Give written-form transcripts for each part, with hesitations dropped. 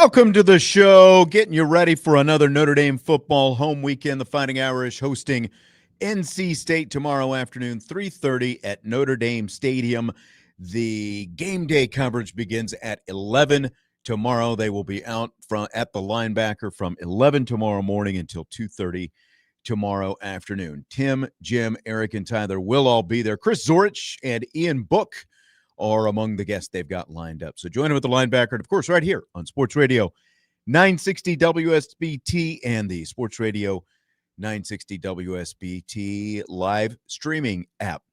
Welcome to the show, getting you ready for another Notre Dame football home weekend. The Fighting Irish hosting NC State tomorrow afternoon, 3:30 at Notre Dame Stadium. The game day coverage begins at 11 tomorrow. They will be out at the linebacker from 11 tomorrow morning until 2:30 tomorrow afternoon. Tim, Jim, Eric, and Tyler will all be there. Chris Zorich and Ian Book are among the guests they've got lined up. So join them at the linebacker, and of course, right here on Sports Radio 960 WSBT and the Sports Radio 960 WSBT live streaming app.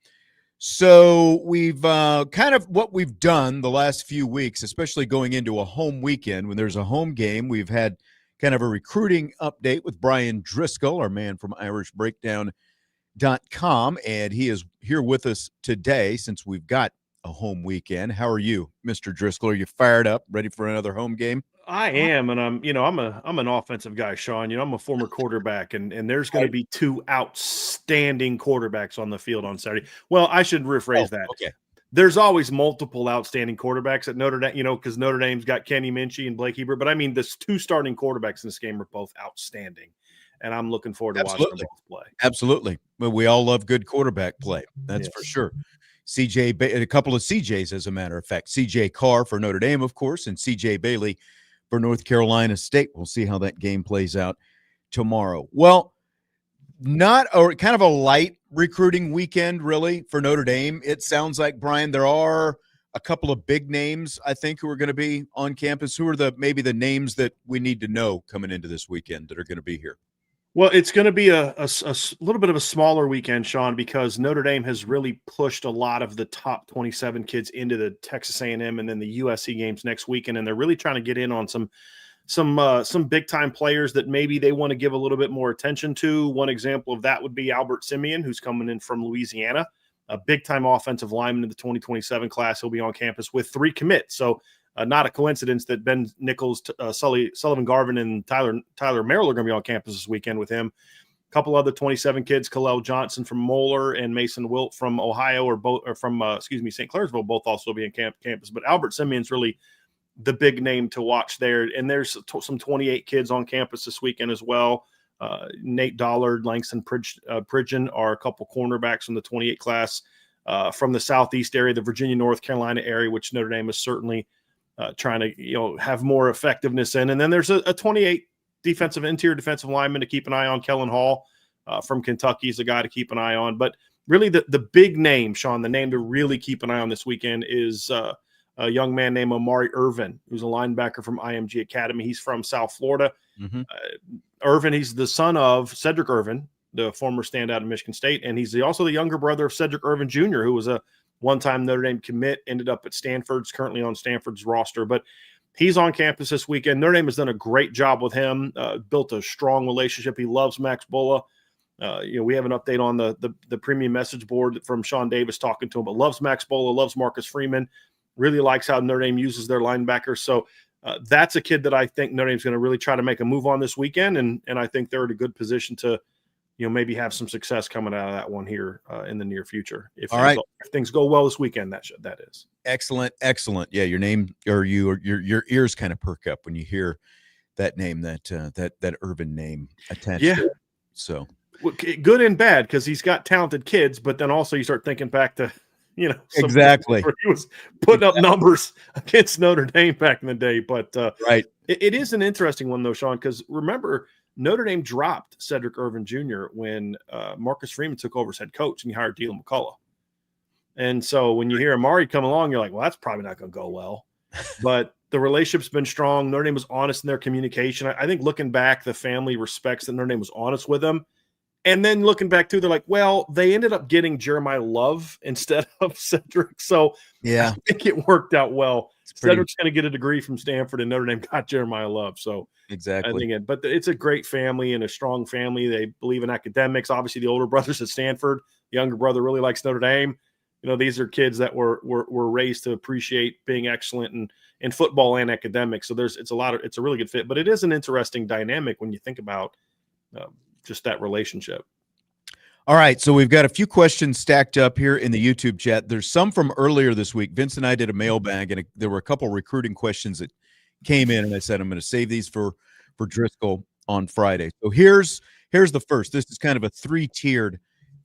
So we've kind of what we've done the last few weeks, especially going into a home weekend when there's a home game. We've had kind of a recruiting update with Bryan Driskell, our man from IrishBreakdown.com, and he is here with us today since we've got a home weekend. How are you, Mr. Driskell? Are you fired up, ready for another home game? I am, and I'm an offensive guy, Sean. I'm a former quarterback, and there's going to be two outstanding quarterbacks on the field on Saturday. Well, I should rephrase that. Okay. There's always multiple outstanding quarterbacks at Notre Dame, because Notre Dame's got Kenny Minchie and Blake Heber. But I mean, the two starting quarterbacks in this game are both outstanding, and I'm looking forward to watching them both play. Absolutely. Well, we all love good quarterback play. That's for sure. A couple of CJs, as a matter of fact. CJ Carr for Notre Dame, of course, and CJ Bailey for North Carolina State. We'll see how that game plays out tomorrow. Well, kind of a light recruiting weekend, really, for Notre Dame. It sounds like, Brian, there are a couple of big names, I think, who are going to be on campus. Who are maybe the names that we need to know coming into this weekend that are going to be here? Well, it's going to be a little bit of a smaller weekend, Sean, because Notre Dame has really pushed a lot of the top 27 kids into the Texas A&M and then the USC games next weekend, and they're really trying to get in on some big time players that maybe they want to give a little bit more attention to. One example of that would be Albert Simeon, who's coming in from Louisiana, a big time offensive lineman in the 2027 class. He'll be on campus with 3 commits. So not a coincidence that Ben Nichols, Sullivan Garvin, and Tyler Merrill are going to be on campus this weekend with him. A couple other 27 kids, Kalel Johnson from Moeller and Mason Wilt from Ohio, from St. Clairsville, both also be in campus. But Albert Simeon's really the big name to watch there. And there's some 28 kids on campus this weekend as well. Nate Dollard, Langston Pridgeon are a couple cornerbacks from the 28 class from the Southeast area, the Virginia, North Carolina area, which Notre Dame is certainly trying to have more effectiveness in. And then there's a 28 interior defensive lineman to keep an eye on. Kellen Hall from Kentucky is a guy to keep an eye on. But really the big name, Sean, the name to really keep an eye on this weekend is a young man named Amari Irvin, who's a linebacker from IMG Academy. He's from South Florida. Mm-hmm. Irvin, he's the son of Cedric Irvin, the former standout at Michigan State, and he's also the younger brother of Cedric Irvin Jr., who was a one-time Notre Dame commit, ended up at Stanford's, currently on Stanford's roster. But he's on campus this weekend. Notre Dame has done a great job with him, built a strong relationship. He loves Max Bulla. We have an update on the premium message board from Sean Davis talking to him, but loves Max Bulla, loves Marcus Freeman, really likes how Notre Dame uses their linebackers. So that's a kid that I think Notre Dame's going to really try to make a move on this weekend, and I think they're in a good position to maybe have some success coming out of that one here in the near future. If things go well this weekend, that is. Excellent. Yeah, your name or your ears kind of perk up when you hear that name, that Urban name attached to it. So good and bad, because he's got talented kids, but then also you start thinking back to exactly where he was putting up numbers against Notre Dame back in the day. But right, it is an interesting one though, Sean, because remember, Notre Dame dropped Cedric Irvin Jr. when Marcus Freeman took over as head coach, and he hired Dylan McCullough. And so when you hear Amari come along, you're like, well, that's probably not going to go well. But the relationship's been strong. Notre Dame was honest in their communication. I think looking back, the family respects that Notre Dame was honest with them. And then looking back too, they're like, well, they ended up getting Jeremiah Love instead of Cedric. So yeah, I think it worked out well. Cedric's going to get a degree from Stanford, and Notre Dame got Jeremiah Love. So exactly. But it's a great family and a strong family. They believe in academics. Obviously, the older brother's at Stanford. The younger brother really likes Notre Dame. These are kids that were raised to appreciate being excellent in football and academics. So it's a really good fit. But it is an interesting dynamic when you think about just that relationship. All right, so we've got a few questions stacked up here in the YouTube chat. There's some from earlier this week. Vince and I did a mailbag, and there were a couple recruiting questions that came in and I said, I'm going to save these for Driskell on Friday. So here's the first. This is kind of a 3-tiered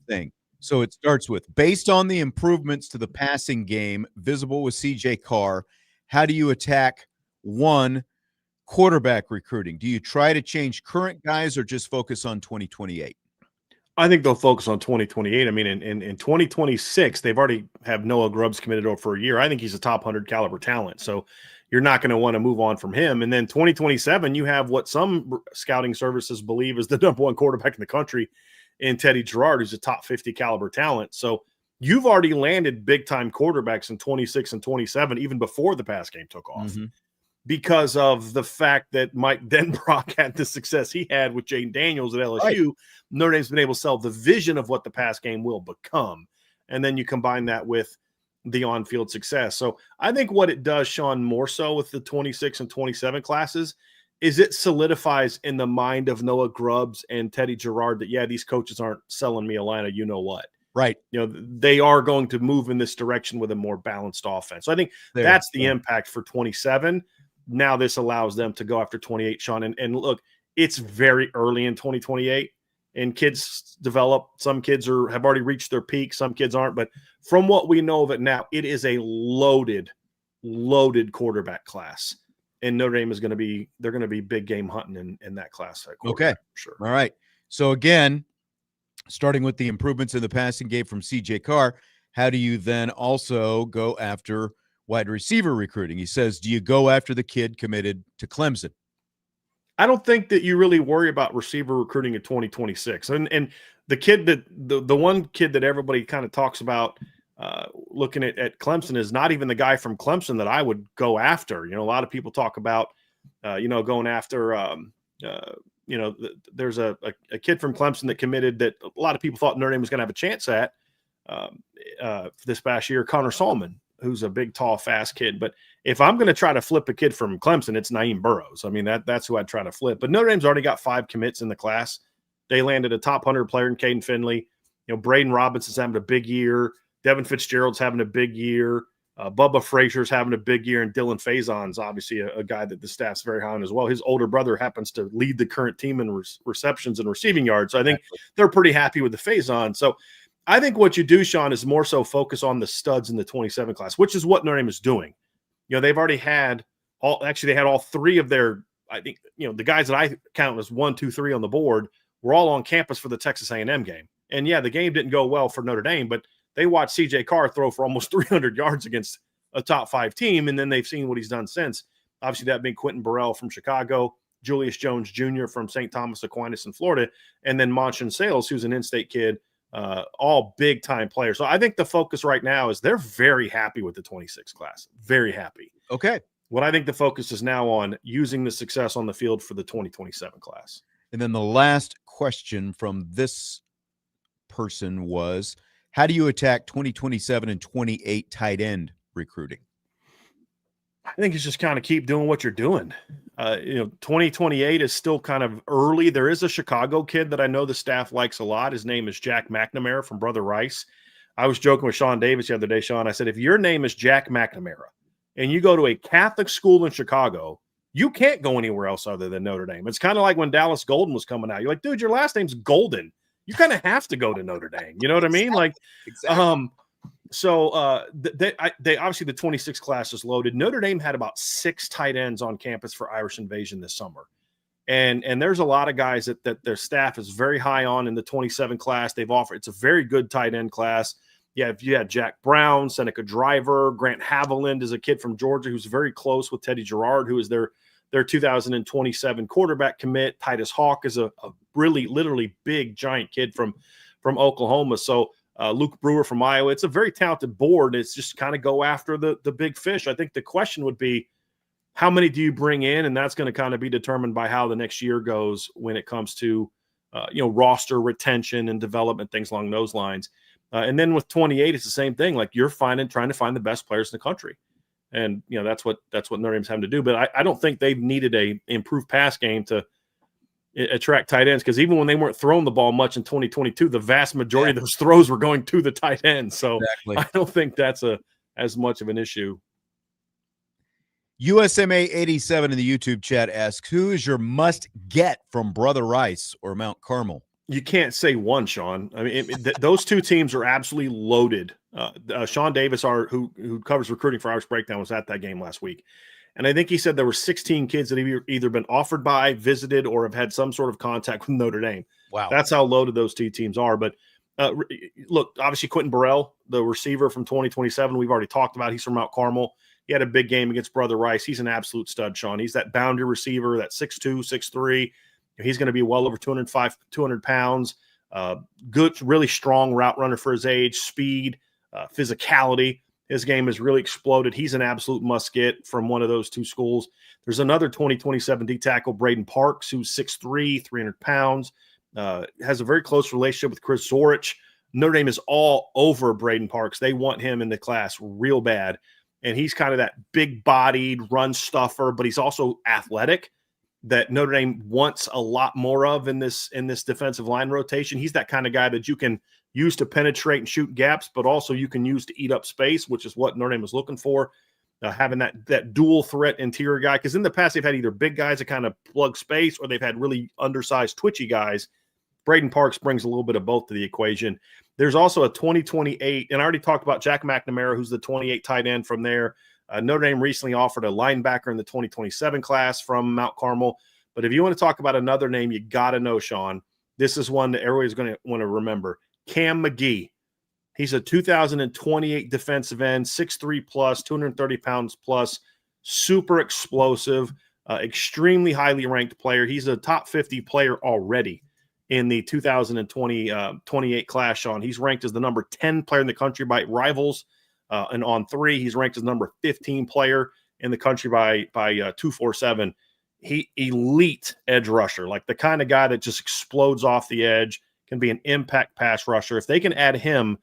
thing. So it starts with, based on the improvements to the passing game visible with CJ Carr, how do you attack one quarterback recruiting? Do you try to change current guys or just focus on 2028? I think they'll focus on 2028. I mean, in 2026, they've already have Noah Grubbs committed over for a year. I think he's a top 100 caliber talent. So you're not going to want to move on from him. And then 2027, you have what some scouting services believe is the #1 quarterback in the country in Teddy Gerard, who's a top 50 caliber talent. So you've already landed big time quarterbacks in 26 and 27, even before the pass game took off. Mm-hmm. Because of the fact that Mike Denbrock had the success he had with Jaden Daniels at LSU, right. Notre Dame's been able to sell the vision of what the pass game will become. And then you combine that with the on-field success. So I think what it does, Sean, more so with the 26 and 27 classes is it solidifies in the mind of Noah Grubbs and Teddy Gerard that, yeah, these coaches aren't selling me a line of you-know-what. Right. They are going to move in this direction with a more balanced offense. So I think that's the impact for 27. Now this allows them to go after 28, Sean. And look, it's very early in 2028, and kids develop. Some kids have already reached their peak. Some kids aren't. But from what we know of it now, it is a loaded quarterback class. And Notre Dame they're going to be big game hunting in that class. Okay. For sure. All right. So again, starting with the improvements in the passing game from CJ Carr, how do you then also go after wide receiver recruiting? He says, do you go after the kid committed to Clemson? I don't think that you really worry about receiver recruiting in 2026. And the kid the one kid that everybody kind of talks about looking at Clemson is not even the guy from Clemson that I would go after. A lot of people talk about, going after, there's a kid from Clemson that committed that a lot of people thought Notre Dame was going to have a chance at this past year, Connor Solomon, who's a big, tall, fast kid. But if I'm going to try to flip a kid from Clemson, it's Naeem Burrows. I mean, that's who I'd try to flip. But Notre Dame's already got 5 commits in the class. They landed a top 100 player in Caden Finley. Braden Robinson's having a big year. Devin Fitzgerald's having a big year. Bubba Frazier's having a big year. And Dylan Faison's obviously a guy that the staff's very high on as well. His older brother happens to lead the current team in receptions and receiving yards. So I think they're pretty happy with the Faison. So I think what you do, Sean, is more so focus on the studs in the 27 class, which is what Notre Dame is doing. They've already had they had all 3 of their, I think, the guys that I count as 1, 2, 3 on the board were all on campus for the Texas A&M game. And yeah, the game didn't go well for Notre Dame, but they watched CJ Carr throw for almost 300 yards against a top 5 team. And then they've seen what he's done since. Obviously that being Quentin Burrell from Chicago, Julius Jones Jr. from St. Thomas Aquinas in Florida, and then Monson Sales, who's an in-state kid. All big-time players. So I think the focus right now is they're very happy with the 26 class. Very happy. Okay. What I think the focus is now on using the success on the field for the 2027 class. And then the last question from this person was, how do you attack 2027 and 28 tight end recruiting? I think it's just kind of keep doing what you're doing. 2028 is still kind of early. There is a Chicago kid that I know the staff likes a lot. His name is Jack McNamara from Brother Rice. I was joking with Sean Davis the other day, Sean. I said, if your name is Jack McNamara and you go to a Catholic school in Chicago, you can't go anywhere else other than Notre Dame. It's kind of like when Dallas Golden was coming out. You're like, dude, your last name's Golden. You kind of have to go to Notre Dame. You know what I mean? Like, exactly. So they obviously the 26 class is loaded. Notre Dame had about 6 tight ends on campus for Irish Invasion this summer. And there's a lot of guys that their staff is very high on in the 27 class. It's a very good tight end class. Yeah, if you had Jack Brown, Seneca Driver, Grant Haviland is a kid from Georgia who's very close with Teddy Gerard, who is their 2027 quarterback commit. Titus Hawk is a really literally big giant kid from Oklahoma. So Luke Brewer from Iowa. It's a very talented board. It's just kind of go after the big fish. I think the question would be, how many do you bring in? And that's going to kind of be determined by how the next year goes when it comes to, roster retention and development, things along those lines. And then with 28, it's the same thing. Like you're trying to find the best players in the country. And, that's what Notre Dame's having to do. But I don't think they've needed a improved pass game to attract tight ends, because even when they weren't throwing the ball much in 2022, the vast majority of those throws were going to the tight end. So exactly. I don't think that's as much of an issue. USMA 87 in the YouTube chat asks, who is your must get from Brother Rice or Mount Carmel? You can't say one, Sean. I mean, those two teams are absolutely loaded. Sean Davis, who covers recruiting for Irish Breakdown, was at that game last week. And I think he said there were 16 kids that have either been offered by, visited, or have had some sort of contact with Notre Dame. Wow. That's how loaded those two teams are. But look, obviously Quentin Burrell, the receiver from 2027, we've already talked about. He's from Mount Carmel. He had a big game against Brother Rice. He's an absolute stud, Sean. He's that boundary receiver, that 6'2", 6'3". He's going to be well over 200 pounds. Good, really strong route runner for his age, speed, physicality. His game has really exploded. He's an absolute must-get from one of those two schools. There's another 2027 D-tackle, Braden Parks, who's 6'3", 300 pounds, has a very close relationship with Chris Zorich. Notre Dame is all over Braden Parks. They want him in the class real bad. And he's kind of that big-bodied run stuffer, but he's also athletic that Notre Dame wants a lot more of in this defensive line rotation. He's that kind of guy that you can use to penetrate and shoot gaps, but also you can use to eat up space, which is what Notre Dame was looking for, having that dual threat interior guy. Because in the past, they've had either big guys that kind of plug space or they've had really undersized, twitchy guys. Braden Parks brings a little bit of both to the equation. There's also a 2028, and I already talked about Jack McNamara, who's the 28 tight end from there. Notre Dame recently offered a linebacker in the 2027 class from Mount Carmel. But if you want to talk about another name, you got to know, Sean, this is one that everybody's going to want to remember. Cam McGee. He's a 2028 defensive end, 6'3 plus, 230 pounds plus, super explosive, extremely highly ranked player. He's a top 50 player already in the 2028 class, Sean. He's ranked as the number 10 player in the country by Rivals. And on 3, he's ranked as number 15 player in the country by 247. He elite edge rusher, like the kind of guy that just explodes off the edge, can be an impact pass rusher. If they can add him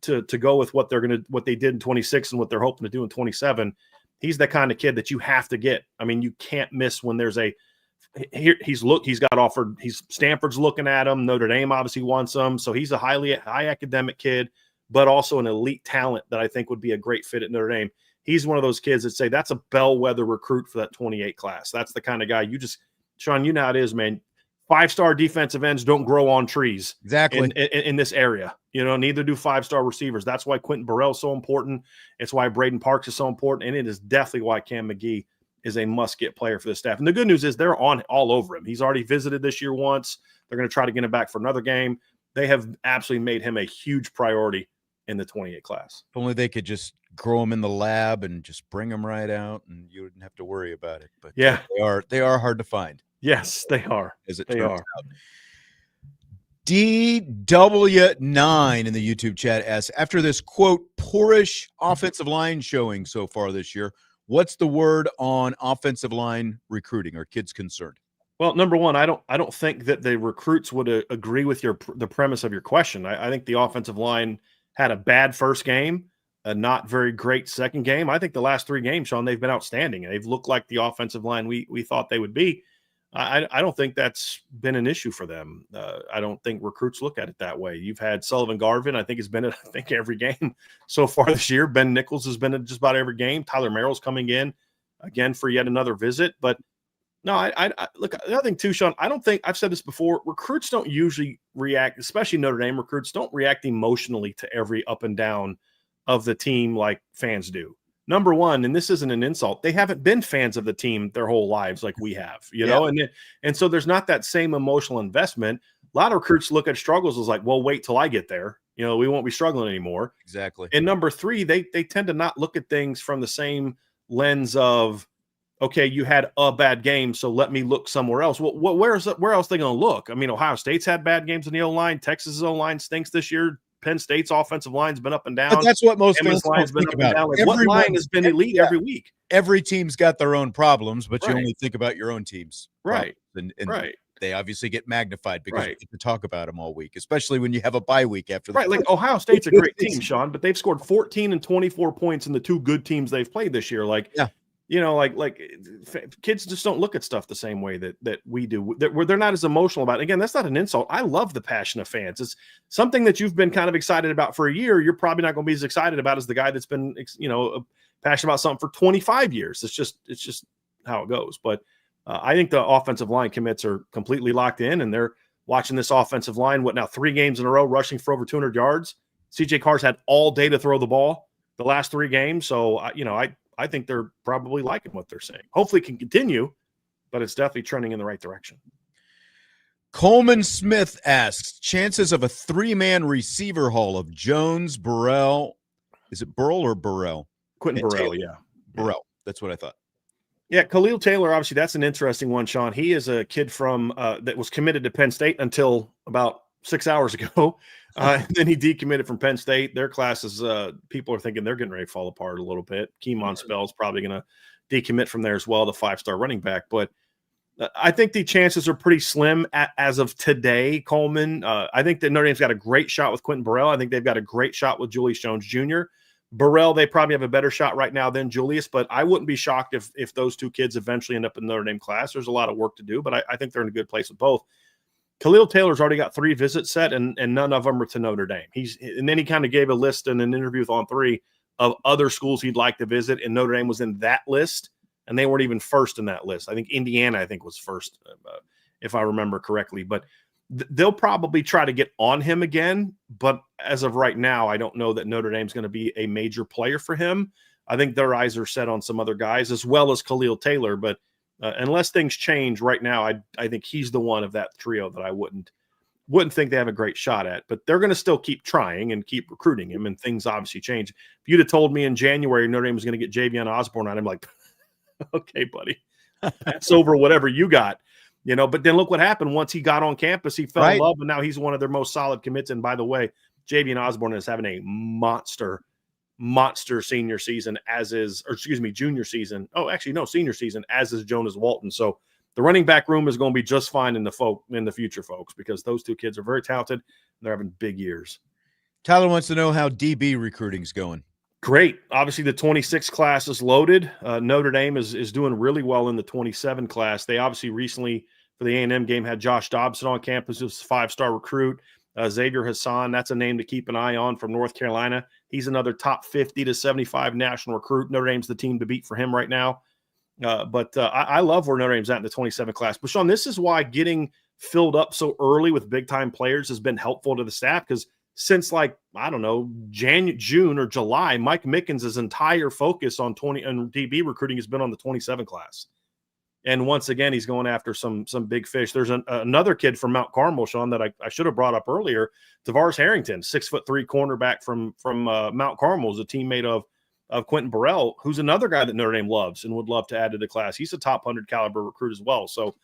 to go with what they did in 26 and what they're hoping to do in 27, he's the kind of kid that you have to get. I mean, you can't miss when there's Stanford's looking at him. Notre Dame obviously wants him. So he's a high academic kid, but also an elite talent that I think would be a great fit at Notre Dame. He's one of those kids that say that's a bellwether recruit for that 28 class. That's the kind of guy Sean, you know how it is, man. 5-star defensive ends don't grow on trees. Exactly. In this area, neither do 5-star receivers. That's why Quentin Burrell is so important. It's why Braden Parks is so important. And it is definitely why Cam McGee is a must-get player for the staff. And the good news is they're on all over him. He's already visited this year once. They're going to try to get him back for another game. They have absolutely made him a huge priority in the 28 class. If only they could just grow him in the lab and just bring him right out and you wouldn't have to worry about it. But yeah, they are hard to find. Yes, they are. As it turns out. DW9 in the YouTube chat asks, after this, quote, poorish offensive line showing so far this year, what's the word on offensive line recruiting? Are kids concerned? Well, number one, I don't think that the recruits would agree with the premise of your question. I think the offensive line had a bad first game, a not very great second game. I think the last 3 games, Sean, they've been outstanding. They've looked like the offensive line we thought they would be. I don't think that's been an issue for them. I don't think recruits look at it that way. You've had Sullivan Garvin, I think, has been at every game so far this year. Ben Nichols has been at just about every game. Tyler Merrill's coming in again for yet another visit. But no, I look, the other thing too, Sean, I don't think, I've said this before, recruits don't usually react, especially Notre Dame recruits, don't react emotionally to every up and down of the team like fans do. Number one, and this isn't an insult, they haven't been fans of the team their whole lives like we have, know, and so there's not that same emotional investment. A lot of recruits look at struggles as like, well, wait till I get there. We won't be struggling anymore. Exactly. And number 3, they tend to not look at things from the same lens of, okay, you had a bad game, so let me look somewhere else. Well, where else are they going to look? I mean, Ohio State's had bad games in the O-line. Texas's O-line stinks this year. Penn State's offensive line's been up and down. But that's what most fans line's been up and down. Like, what line has been elite every week? Every team's got their own problems, but you only think about your own team's right. And right. They obviously get magnified because you get to talk about them all week, especially when you have a bye week after the Like Ohio State's a great team, Sean, but they've scored 14 and 24 points in the 2 good teams they've played this year. Like, yeah. Kids just don't look at stuff the same way that we do. Where they're not as emotional about it. Again, that's not an insult. I love the passion of fans. It's something that you've been kind of excited about for a year. You're probably not going to be as excited about as the guy that's been, passionate about something for 25 years. It's just how it goes. But I think the offensive line commits are completely locked in, and they're watching this offensive line, 3 games in a row, rushing for over 200 yards. CJ Carr's had all day to throw the ball the last 3 games. So, I think they're probably liking what they're saying. Hopefully it can continue, but it's definitely trending in the right direction. Coleman Smith asks, chances of a 3-man receiver haul of Jones, Burrell. Is it Burrell or Burrell? Quentin Burrell, yeah. Burrell. That's what I thought. Yeah, Khalil Taylor, obviously, that's an interesting one, Sean. He is a kid from that was committed to Penn State until about 6 hours ago. Then he decommitted from Penn State. Their classes, people are thinking they're getting ready to fall apart a little bit. Keemon Spell's probably going to decommit from there as well, the 5-star running back. But I think the chances are pretty slim as of today, Coleman. I think that Notre Dame's got a great shot with Quentin Burrell. I think they've got a great shot with Julius Jones Jr. Burrell, they probably have a better shot right now than Julius, but I wouldn't be shocked if those 2 kids eventually end up in the Notre Dame class. There's a lot of work to do, but I think they're in a good place with both. Khalil Taylor's already got 3 visits set, and none of them are to Notre Dame. And then he kind of gave a list in an interview with On 3 of other schools he'd like to visit, and Notre Dame was in that list, and they weren't even first in that list. I think Indiana, was first, if I remember correctly. But they'll probably try to get on him again, but as of right now, I don't know that Notre Dame's going to be a major player for him. I think their eyes are set on some other guys as well as Khalil Taylor, but unless things change right now, I think he's the one of that trio that I wouldn't think they have a great shot at, but they're going to still keep trying and keep recruiting him, and things obviously change. If you'd have told me in January Notre Dame was going to get Javion Osborne, I'm like, okay, buddy, that's over whatever you got. But then look what happened. Once he got on campus, he fell in love, and now he's one of their most solid commits. And by the way, Javion Osborne is having a monster senior season, junior season. Oh, actually, no, senior season, as is Jonas Walton. So the running back room is going to be just fine in the future, folks, because those 2 kids are very talented. And they're having big years. Tyler wants to know how DB recruiting's going. Great. Obviously, the 26 class is loaded. Notre Dame is doing really well in the 27 class. They obviously recently, for the A&M game, had Josh Dobson on campus, who's a 5-star recruit. Xavier Hassan, that's a name to keep an eye on from North Carolina. He's another top 50 to 75 national recruit. Notre Dame's the team to beat for him right now. But I love where Notre Dame's at in the 27 class. But, Sean, this is why getting filled up so early with big-time players has been helpful to the staff, because since June or July, Mike Mickens' entire focus on DB recruiting has been on the 27 class. And once again, he's going after some big fish. There's another kid from Mount Carmel, Sean, that I should have brought up earlier, Tavares Harrington, 6'3" cornerback from Mount Carmel, is a teammate of Quentin Burrell, who's another guy that Notre Dame loves and would love to add to the class. He's a top 100 caliber recruit as well. So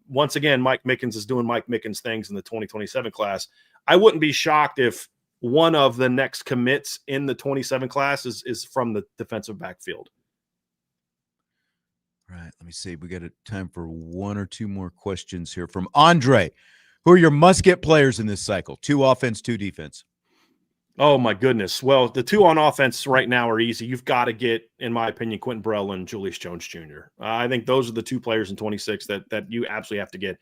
once again, Mike Mickens is doing Mike Mickens things in the 2027 class. I wouldn't be shocked if one of the next commits in the 27 class is from the defensive backfield. All right, let me see. We got time for 1 or 2 more questions here from Andre. Who are your must-get players in this cycle? 2 offense, 2 defense. Oh, my goodness. Well, the 2 on offense right now are easy. You've got to get, in my opinion, Quentin Burrell and Julius Jones Jr. I think those are the 2 players in 26 that you absolutely have to get.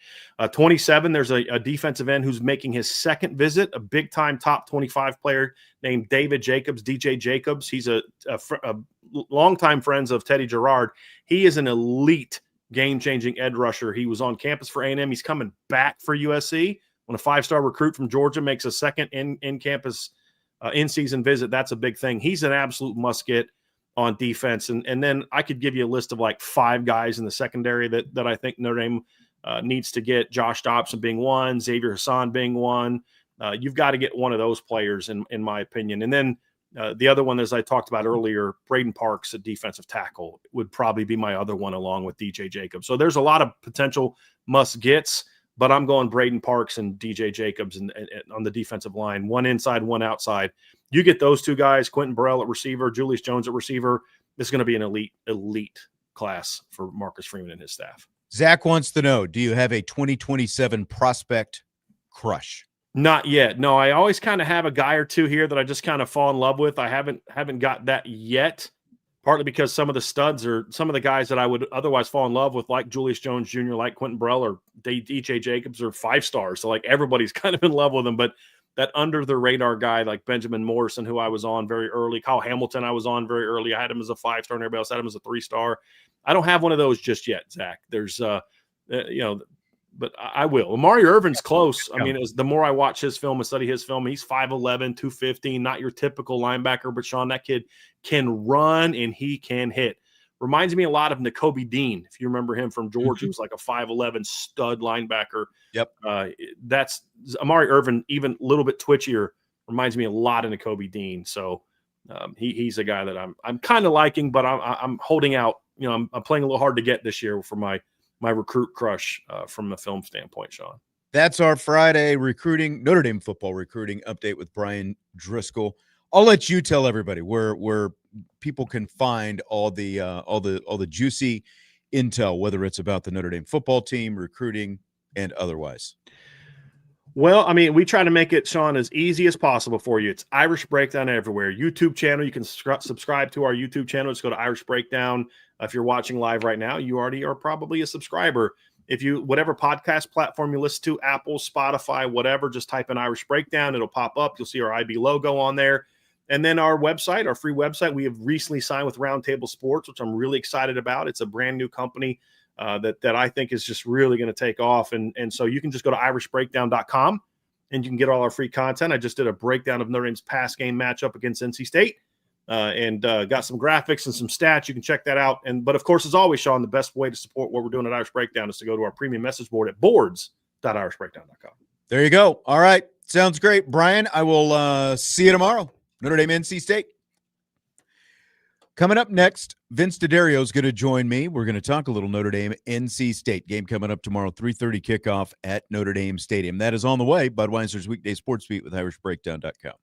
27, there's a defensive end who's making his 2nd visit, a big-time top 25 player named David Jacobs, DJ Jacobs. He's a longtime friends of Teddy Gerard. He is an elite game-changing edge rusher. He was on campus for A&M. He's coming back for USC. When a 5-star recruit from Georgia makes a second in-campus in-season visit, that's a big thing. He's an absolute must-get on defense. And then I could give you a list of 5 guys in the secondary that I think Notre Dame needs to get. Josh Dobson being one, Xavier Hassan being one. You've got to get one of those players, in my opinion. And then the other one, as I talked about earlier, Braden Parks, a defensive tackle, would probably be my other one along with DJ Jacobs. So there's a lot of potential must-gets. But I'm going Braden Parks and DJ Jacobs and on the defensive line, one inside, one outside. You get those 2 guys, Quentin Burrell at receiver, Julius Jones at receiver. This is going to be an elite class for Marcus Freeman and his staff. Zach wants to know, do you have a 2027 prospect crush? Not yet. No, I always kind of have a guy or 2 here that I just kind of fall in love with. I haven't got that yet. Partly because some of the studs or some of the guys that I would otherwise fall in love with, like Julius Jones Jr., like Quentin Burrell or DJ Jacobs, are 5 stars. So everybody's kind of in love with them. But that under the radar guy like Benjamin Morrison, who I was on very early. Kyle Hamilton, I was on very early. I had him as a 5-star, and everybody else had him as a 3-star. I don't have one of those just yet, Zach. There's, but I will. Amari Irvin's close. I mean, the more I watch his film and study his film, he's 5'11", 215, not your typical linebacker, but Sean, that kid can run and he can hit. Reminds me a lot of Nakobe Dean, if you remember him from Georgia. He was like a 5'11" stud linebacker. Yep. That's Amari Irvin, even a little bit twitchier, reminds me a lot of Nakobe Dean. So he's a guy that I'm kind of liking, but I'm holding out. I'm playing a little hard to get this year for my recruit crush from the film standpoint, Sean. That's our Friday Notre Dame football recruiting update with Bryan Driskell. I'll let you tell everybody where people can find all the juicy intel, whether it's about the Notre Dame football team, recruiting, and otherwise. Well, I mean, we try to make it, Sean, as easy as possible for you. It's Irish Breakdown everywhere. YouTube channel, you can subscribe to our YouTube channel. Just go to Irish Breakdown. If you're watching live right now, you already are probably a subscriber. If you, whatever podcast platform you listen to, Apple, Spotify, whatever, just type in Irish Breakdown. It'll pop up. You'll see our IB logo on there. And then our website, our free website, we have recently signed with Roundtable Sports, which I'm really excited about. It's a brand new company that I think is just really going to take off. And so you can just go to irishbreakdown.com and you can get all our free content. I just did a breakdown of Notre Dame's pass game matchup against NC State and got some graphics and some stats. You can check that out. But of course, as always, Sean, the best way to support what we're doing at Irish Breakdown is to go to our premium message board at boards.irishbreakdown.com. There you go. All right. Sounds great. Bryan, I will see you tomorrow. Notre Dame, NC State. Coming up next, Vince DeDario is going to join me. We're going to talk a little Notre Dame, NC State. Game coming up tomorrow, 3:30 kickoff at Notre Dame Stadium. That is on the way. Budweiser's Weekday Sports Beat with IrishBreakdown.com.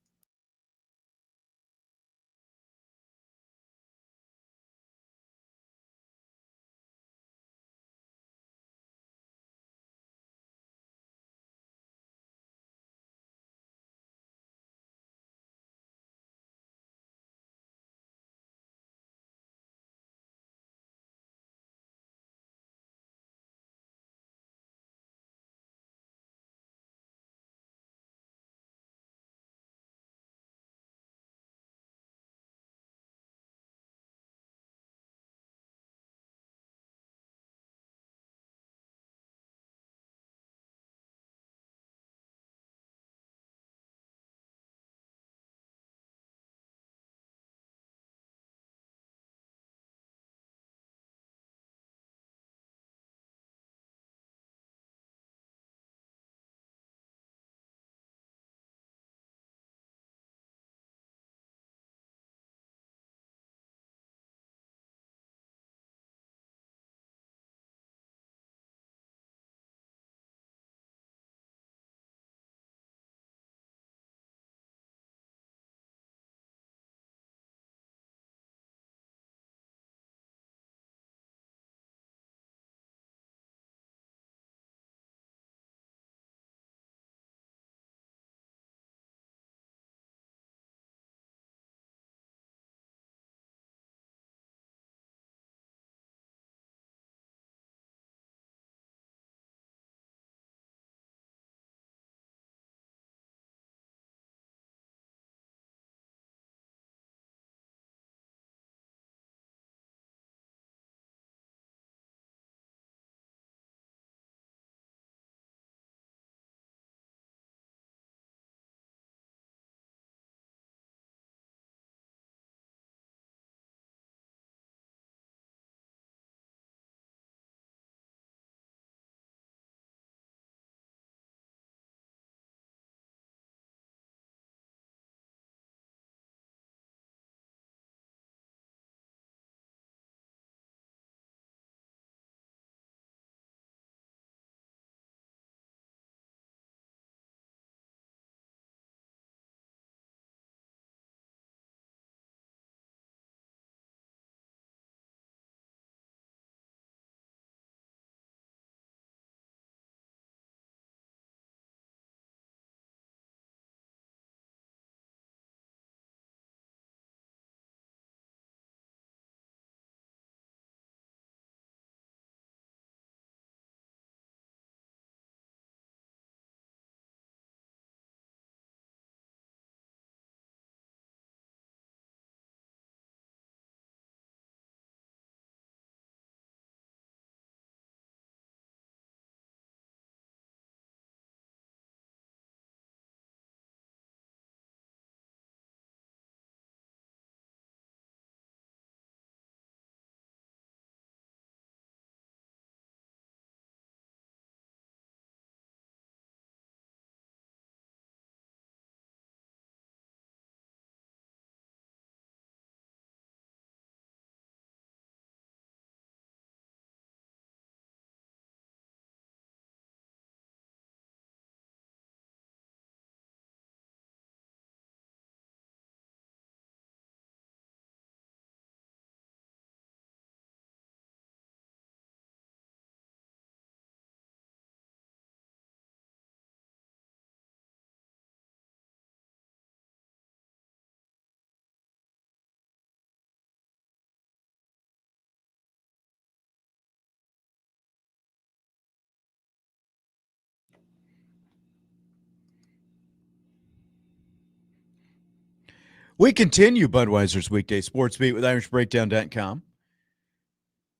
We continue Budweiser's weekday sports beat with IrishBreakdown.com.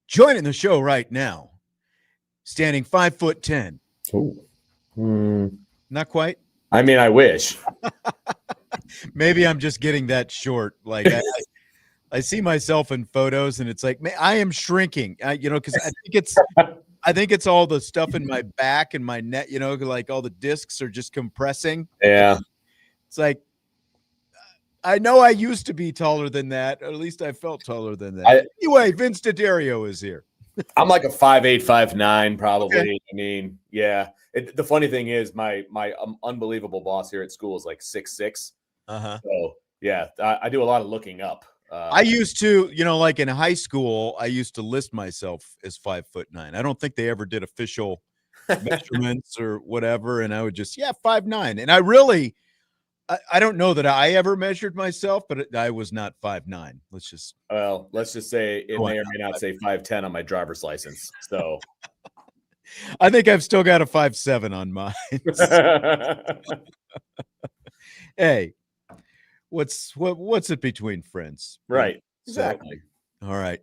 Joining the show right now, standing 5'10". Oh. Not quite. I mean, I wish. Maybe I'm just getting that short. Like I see myself in photos, and it's like, man, I am shrinking. Because I think it's all the stuff in my back and my neck. Like all the discs are just compressing. Yeah. It's like, I know I used to be taller than that, or at least I felt taller than that. Anyway, Vince DeDario is here. I'm like a 5'8", 5'9", probably. Okay. I mean, yeah. The funny thing is, my unbelievable boss here at school is like 6'6". So yeah, I do a lot of looking up. I used to, like in high school, I used to list myself as 5'9". I don't think they ever did official measurements or whatever, and I would just 5'9". And I really. I don't know that I ever measured myself, but I was not 5'9". Let's just say it may or may not say 5'10" on my driver's license. So I think I've still got a 5'7" on mine. Hey, what's it between friends? Right. Exactly. All right.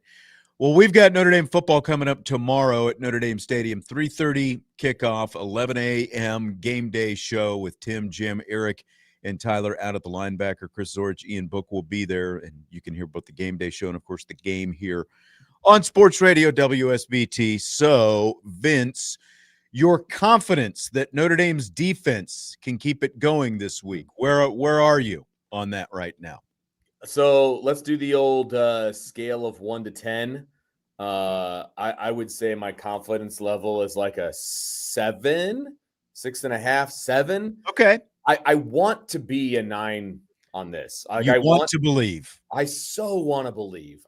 Well, we've got Notre Dame football coming up tomorrow at Notre Dame Stadium, 3:30 kickoff, 11 a.m. game day show with Tim, Jim, Eric, and Tyler out at the linebacker. Chris Zorich, Ian Book will be there, and you can hear both the game day show and, of course, the game here on Sports Radio WSBT. So, Vince, your confidence that Notre Dame's defense can keep it going this week, where are you on that right now? So let's do the old scale of 1 to 10. I would say my confidence level is like a 7, 6.5, 7. Okay. I want to be a 9 on this. Like, I want to believe. I so want to believe.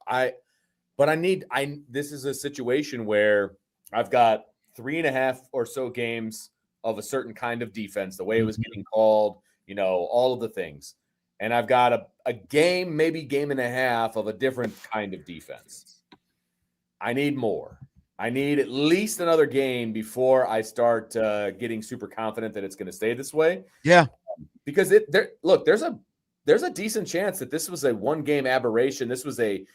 This is a situation where I've got 3.5 or so games of a certain kind of defense, the way it was getting called, all of the things. And I've got a game, maybe game and a half of a different kind of defense. I need more. I need at least another game before I start getting super confident that it's going to stay this way. Yeah, because there's a decent chance that this was a one-game aberration. This was a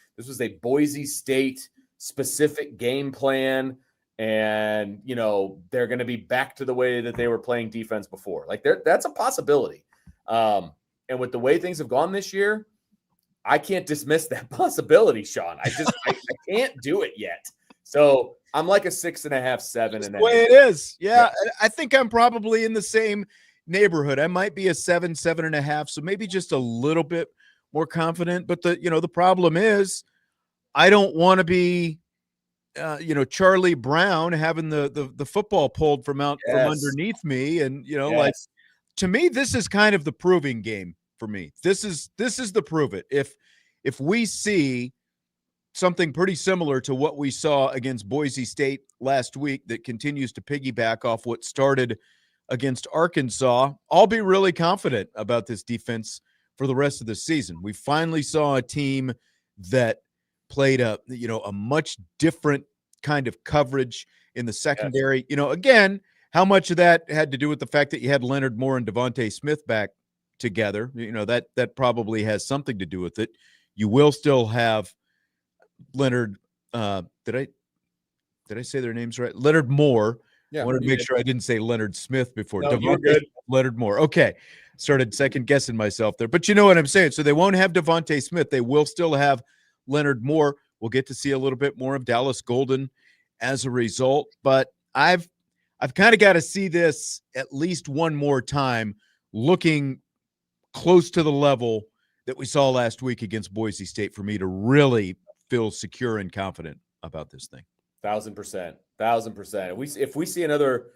Boise State specific game plan, and they're going to be back to the way that they were playing defense before. Like that's a possibility. And with the way things have gone this year, I can't dismiss that possibility, Sean. I can't do it yet. So I'm like a 6.5, 7. That's the way it is. Yeah, I think I'm probably in the same neighborhood. I might be a 7, 7.5. So maybe just a little bit more confident. But the problem is, I don't want to be, Charlie Brown having the football pulled from underneath me, and like. To me, this is kind of the proving game for me. This is the prove it. If we see something pretty similar to what we saw against Boise State last week that continues to piggyback off what started against Arkansas, I'll be really confident about this defense for the rest of the season. We finally saw a team that played a much different kind of coverage in the secondary. Yes. Again, how much of that had to do with the fact that you had Leonard Moore and Devontae Smith back together? That probably has something to do with it. You will still have Leonard. Did I say their names right? Leonard Moore. Yeah, I wanted to make sure I didn't say Leonard Smith before. No, you're good. Leonard Moore. Okay. Started second guessing myself there. But you know what I'm saying. So they won't have Devontae Smith. They will still have Leonard Moore. We'll get to see a little bit more of Dallas Golden as a result. But I've kind of got to see this at least one more time, looking close to the level that we saw last week against Boise State for me to really feel secure and confident about this thing. 1,000%. 1,000%. If we see another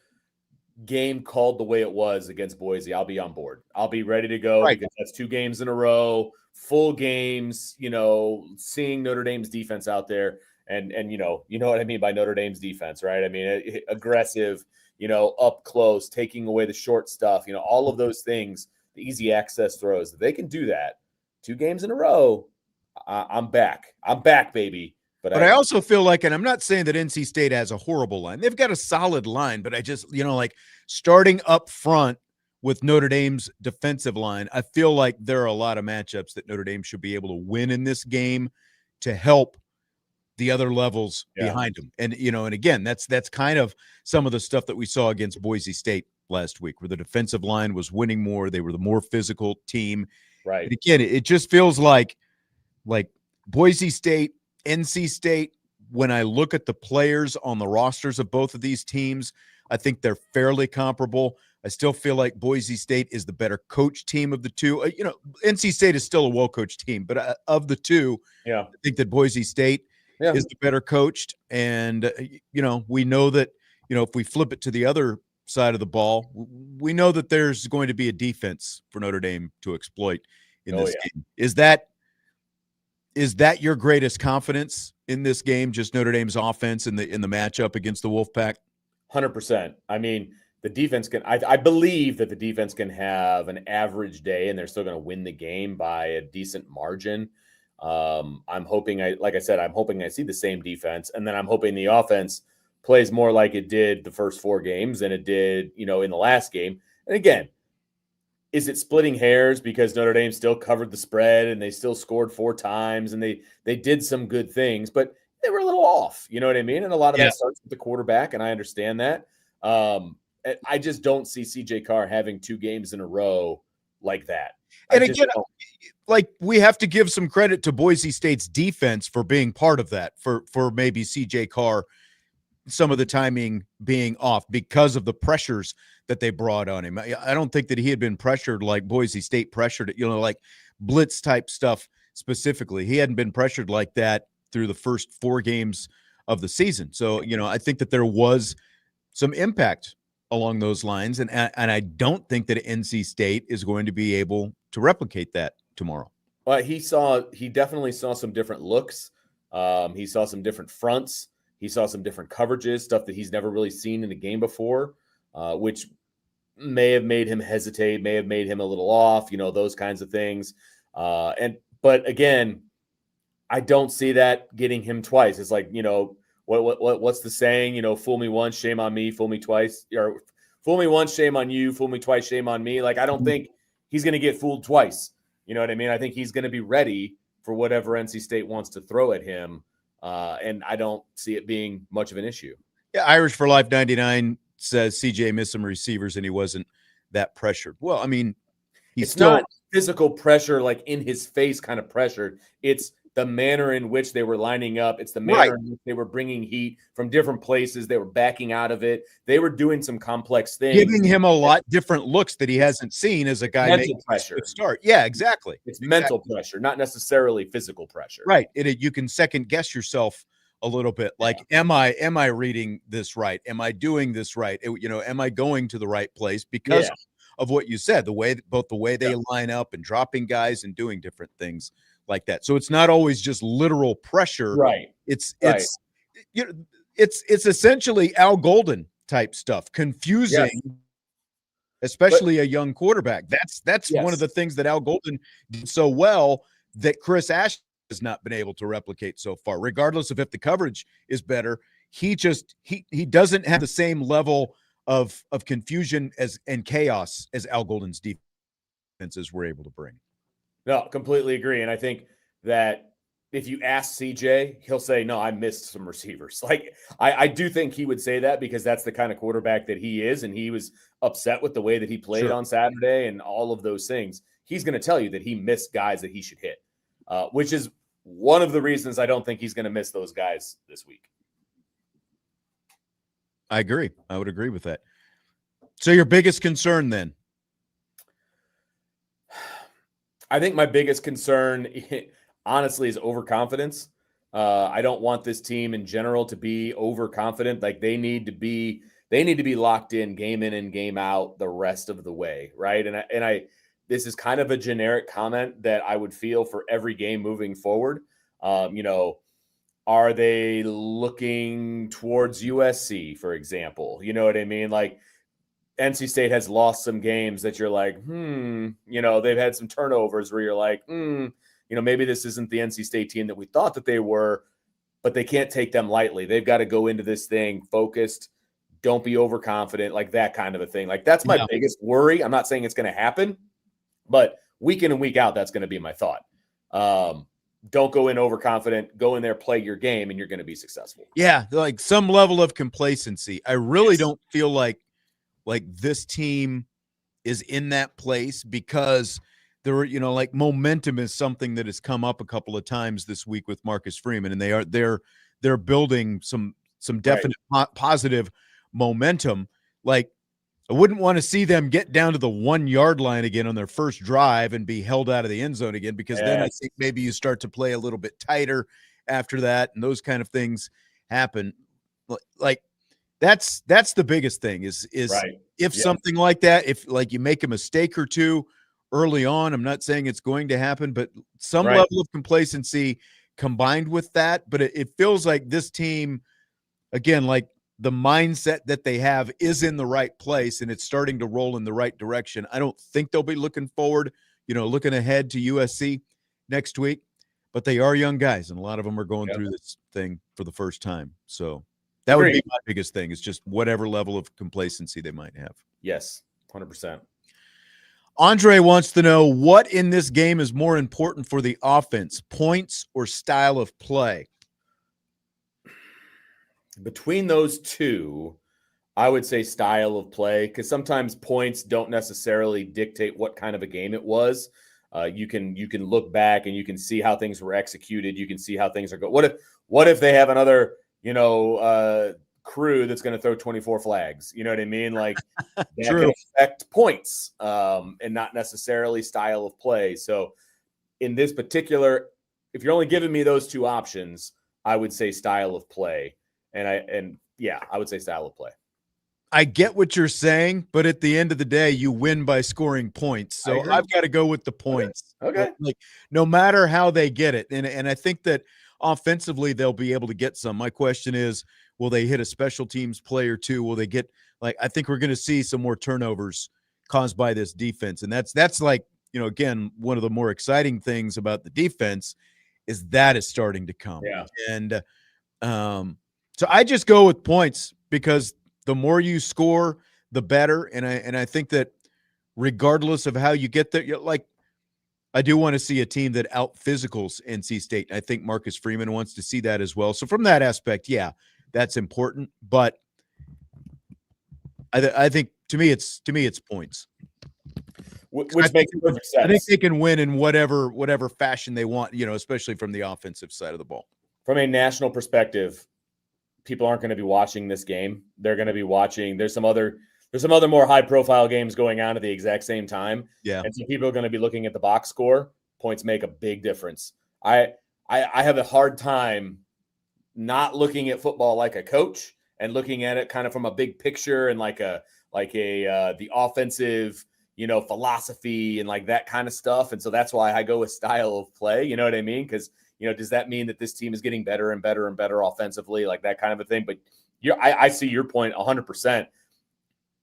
game called the way it was against Boise, I'll be on board. I'll be ready to go, right, because that's 2 games in a row, full games, seeing Notre Dame's defense out there. And you know what I mean by Notre Dame's defense, right? I mean, aggressive, up close, taking away the short stuff, all of those things, the easy access throws. If they can do that 2 games in a row, I'm back. I'm back, baby. But I also feel like, and I'm not saying that NC State has a horrible line. They've got a solid line, but I just, like starting up front with Notre Dame's defensive line, I feel like there are a lot of matchups that Notre Dame should be able to win in this game to help the other levels behind them. And, and again, that's kind of some of the stuff that we saw against Boise State last week, where the defensive line was winning more. They were the more physical team. Right. And again, it just feels like Boise State, NC State, when I look at the players on the rosters of both of these teams, I think they're fairly comparable. I still feel like Boise State is the better coach team of the two. NC State is still a well-coached team, but of the two, I think that Boise State is the better coached. And, we know that, if we flip it to the other side of the ball, we know that there's going to be a defense for Notre Dame to exploit in this game. Is that your greatest confidence in this game, just Notre Dame's offense in the matchup against the Wolfpack? 100%. I mean, the defense I believe that the defense can have an average day and they're still going to win the game by a decent margin. I'm hoping I'm hoping I see the same defense, and then I'm hoping the offense plays more like it did the first 4 games than it did, in the last game. And again, is it splitting hairs because Notre Dame still covered the spread and they still scored 4 times and they did some good things, but they were a little off, you know what I mean? And a lot of that starts with the quarterback, and I understand that. I just don't see CJ Carr having 2 games in a row like that. And again, we have to give some credit to Boise State's defense for being part of that, for maybe CJ Carr, some of the timing being off because of the pressures that they brought on him. I don't think that he had been pressured like Boise State pressured, like blitz type stuff specifically. He hadn't been pressured like that through the first 4 games of the season. So, I think that there was some impact along those lines. And I don't think that NC State is going to be able to replicate that tomorrow. Well, he definitely saw some different looks. He saw some different fronts. He saw some different coverages, stuff that he's never really seen in a game before, which may have made him hesitate, may have made him a little off, those kinds of things. But again, I don't see that getting him twice. It's like, what's the saying? Fool me once, shame on me. Fool me twice, or fool me once, shame on you. Fool me twice, shame on me. Like, I don't think he's going to get fooled twice. You know what I mean? I think he's going to be ready for whatever NC State wants to throw at him. And I don't see it being much of an issue. Yeah, Irish for Life 99 says CJ missed some receivers and he wasn't that pressured. Well, I mean, it's not physical pressure, like in his face kind of pressured. It's the manner in which they were lining up. It's the manner in which they were bringing heat from different places. They were backing out of it. They were doing some complex things. Giving him a lot different looks that he hasn't seen as a guy making pressure. A start. Yeah, exactly. It's mental pressure, not necessarily physical pressure. Right. You can second guess yourself a little bit. Like, am I reading this right? Am I doing this right? Am I going to the right place because of what you said, the way they line up and dropping guys and doing different things like that. So it's not always just literal pressure. Right. It's essentially Al Golden type stuff, confusing, especially a young quarterback. That's one of the things that Al Golden did so well that Chris Ash has not been able to replicate so far, regardless of if the coverage is better. He doesn't have the same level of confusion and chaos as Al Golden's defenses were able to bring. No, completely agree. And I think that if you ask CJ, he'll say, no, I missed some receivers. Like, I do think he would say that because that's the kind of quarterback that he is. And he was upset with the way that he played on Saturday and all of those things. He's going to tell you that he missed guys that he should hit, which is one of the reasons I don't think he's going to miss those guys this week. I agree. I would agree with that. So your biggest concern then? I think my biggest concern, honestly, is overconfidence. I don't want this team in general to be overconfident. Like, they need to be locked in and game out the rest of the way, right? And I this is kind of a generic comment that I would feel for every game moving forward. Are they looking towards USC, for example? You know what I mean? Like, NC State has lost some games that you're like, they've had some turnovers where you're like, maybe this isn't the NC State team that we thought that they were, but they can't take them lightly. They've got to go into this thing focused, Don't be overconfident, like that kind of a thing. Like that's my biggest worry. I'm not saying it's going to happen, but week in and week out, that's going to be my thought. Don't go in overconfident. Go in there, play your game, and you're going to be successful. Yeah, like some level of complacency. I really don't feel like this team is in that place because there were, like momentum is something that has come up a couple of times this week with Marcus Freeman, and they're building some definite positive momentum. Like I wouldn't want to see them get down to the 1 yard line again on their first drive and be held out of the end zone again, because then I think maybe you start to play a little bit tighter after that, and those kind of things happen. Like that's the biggest thing is if something like that, if like you make a mistake or two early on, I'm not saying it's going to happen, but some level of complacency combined with that. But it feels like this team, again, like the mindset that they have is in the right place and it's starting to roll in the right direction. I don't think they'll be looking forward, looking ahead to USC next week, but they are young guys and a lot of them are going through this thing for the first time. So that would be my biggest thing, is just whatever level of complacency they might have. Yes, 100%. Andre wants to know, what in this game is more important for the offense, points or style of play? Between those two, I would say style of play, because sometimes points don't necessarily dictate what kind of a game it was. You can look back and you can see how things were executed. You can see how things are going. What if they have another crew that's going to throw 24 flags? You know what I mean? Like that can affect points and not necessarily style of play. So in this particular, if you're only giving me those two options, I would say style of play. I would say style of play. I get what you're saying, but at the end of the day, you win by scoring points. So I've got to go with the points. Okay. Like no matter how they get it. And I think that offensively they'll be able to get some. My question is, will they hit a special teams play or two? Will they get, I think we're going to see some more turnovers caused by this defense. And that's like, again, one of the more exciting things about the defense is that is starting to come. Yeah. And so I just go with points, because the more you score, the better. And I think that regardless of how you get there, I do want to see a team that out physicals NC State. I think Marcus Freeman wants to see that as well. So from that aspect, that's important. But I think to me it's points, which makes perfect sense. I think they can win in whatever fashion they want, especially from the offensive side of the ball. From a national perspective, people aren't going to be watching this game. They're going to be watching. There's some other more high profile games going on at the exact same time. Yeah. And so people are going to be looking at the box score. Points make a big difference. I have a hard time not looking at football like a coach and looking at it kind of from a big picture and like the offensive, philosophy and like that kind of stuff. And so that's why I go with style of play. You know what I mean? Because does that mean that this team is getting better and better and better offensively, like that kind of a thing? But I see your point 100%.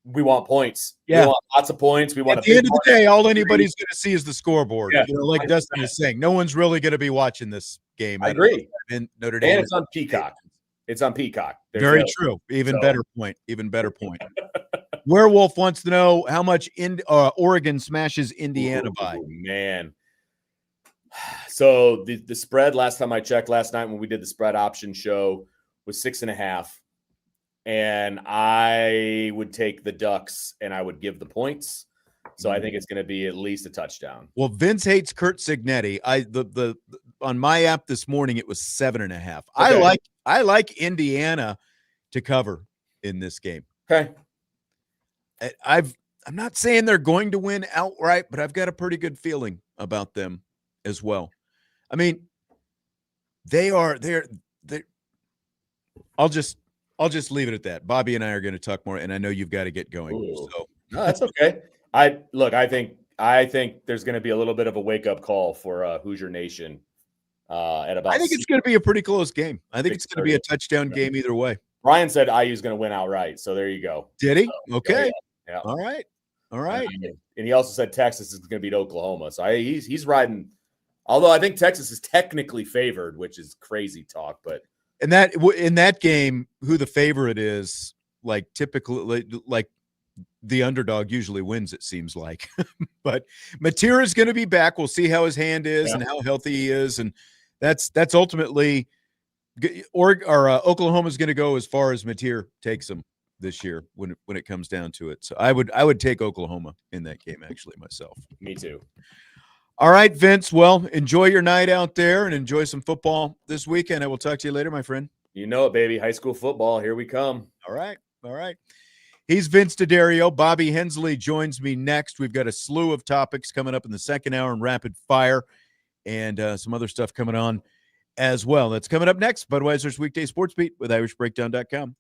We want points. Yeah. We want lots of points. We want at the end of the day, all anybody's going to see is the scoreboard. Yeah. Like Dustin is saying, no one's really going to be watching this game. I agree. In Notre Dame. And it's on Peacock. It's on Peacock. Very true. Even better point. Werewolf wants to know how much Oregon smashes Indiana by. Man. So the spread last time I checked last night when we did the spread option show was 6.5. And I would take the Ducks and I would give the points. So I think it's going to be at least a touchdown. Well, Vince hates Kurt Signetti. On my app this morning, it was 7.5. Okay. I like Indiana to cover in this game. Okay. I'm not saying they're going to win outright, but I've got a pretty good feeling about them as well. I mean, they're I'll just leave it at that. Bobby and I are going to talk more, and I know you've got to get going. Ooh. So no, that's okay. I think there's going to be a little bit of a wake-up call for Hoosier Nation at about. I think it's going to be a pretty close game. I think it's going to be a touchdown game either way. Bryan said IU's going to win outright, so there you go. Did he? Okay. Yeah. All right. And he also said Texas is going to beat Oklahoma, so he's riding. Although I think Texas is technically favored, which is crazy talk, but in that game, who the favorite is, like typically like the underdog usually wins, it seems like. But Mateer is going to be back. We'll see how his hand is and how healthy he is, and that's ultimately Oklahoma is going to go as far as Mateer takes them this year when it comes down to it. So I would take Oklahoma in that game actually myself. Me too. All right, Vince. Well, enjoy your night out there and enjoy some football this weekend. I will talk to you later, my friend. You know it, baby. High school football. Here we come. All right. All right. He's Vince DeDario. Bobby Hensley joins me next. We've got a slew of topics coming up in the second hour in rapid fire and some other stuff coming on as well. That's coming up next. Budweiser's Weekday Sports Beat with IrishBreakdown.com.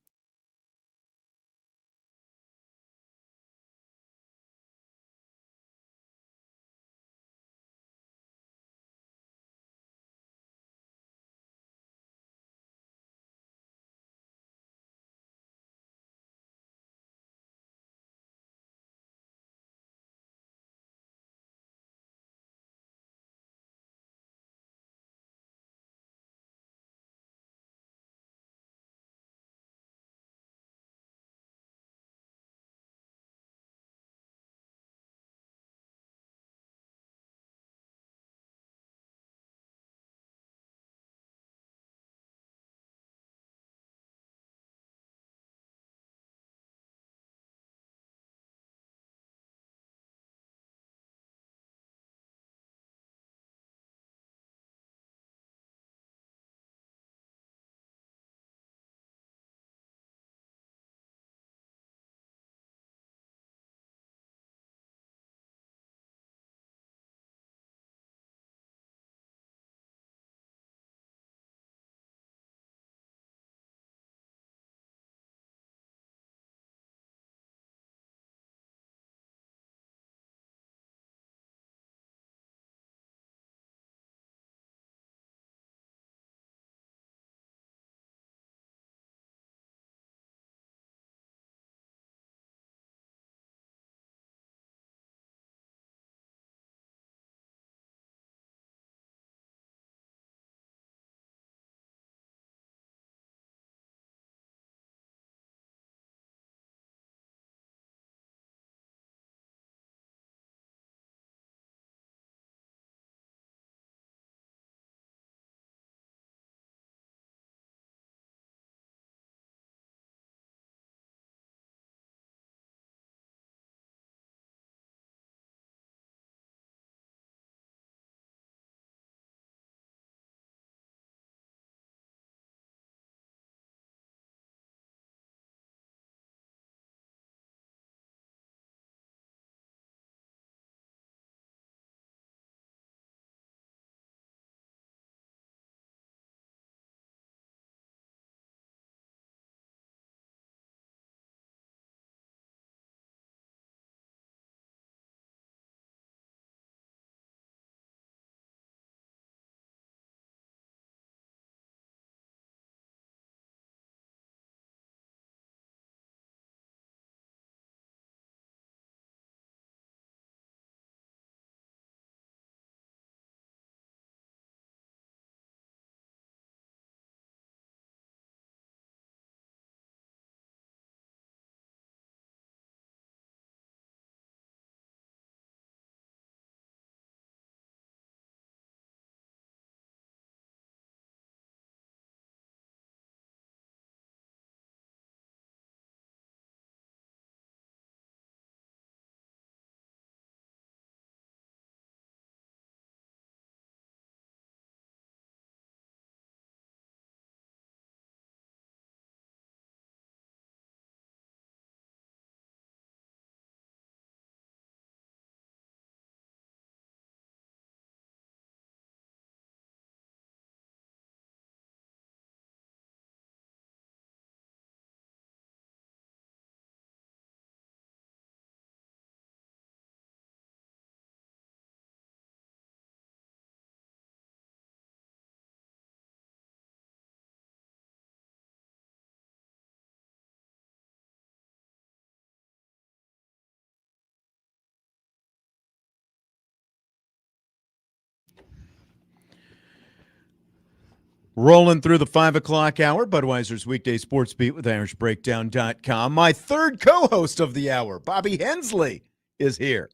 Rolling through the 5 o'clock hour, Budweiser's weekday sports beat with IrishBreakdown.com. My third co-host of the hour, Bobby Hensley, is here.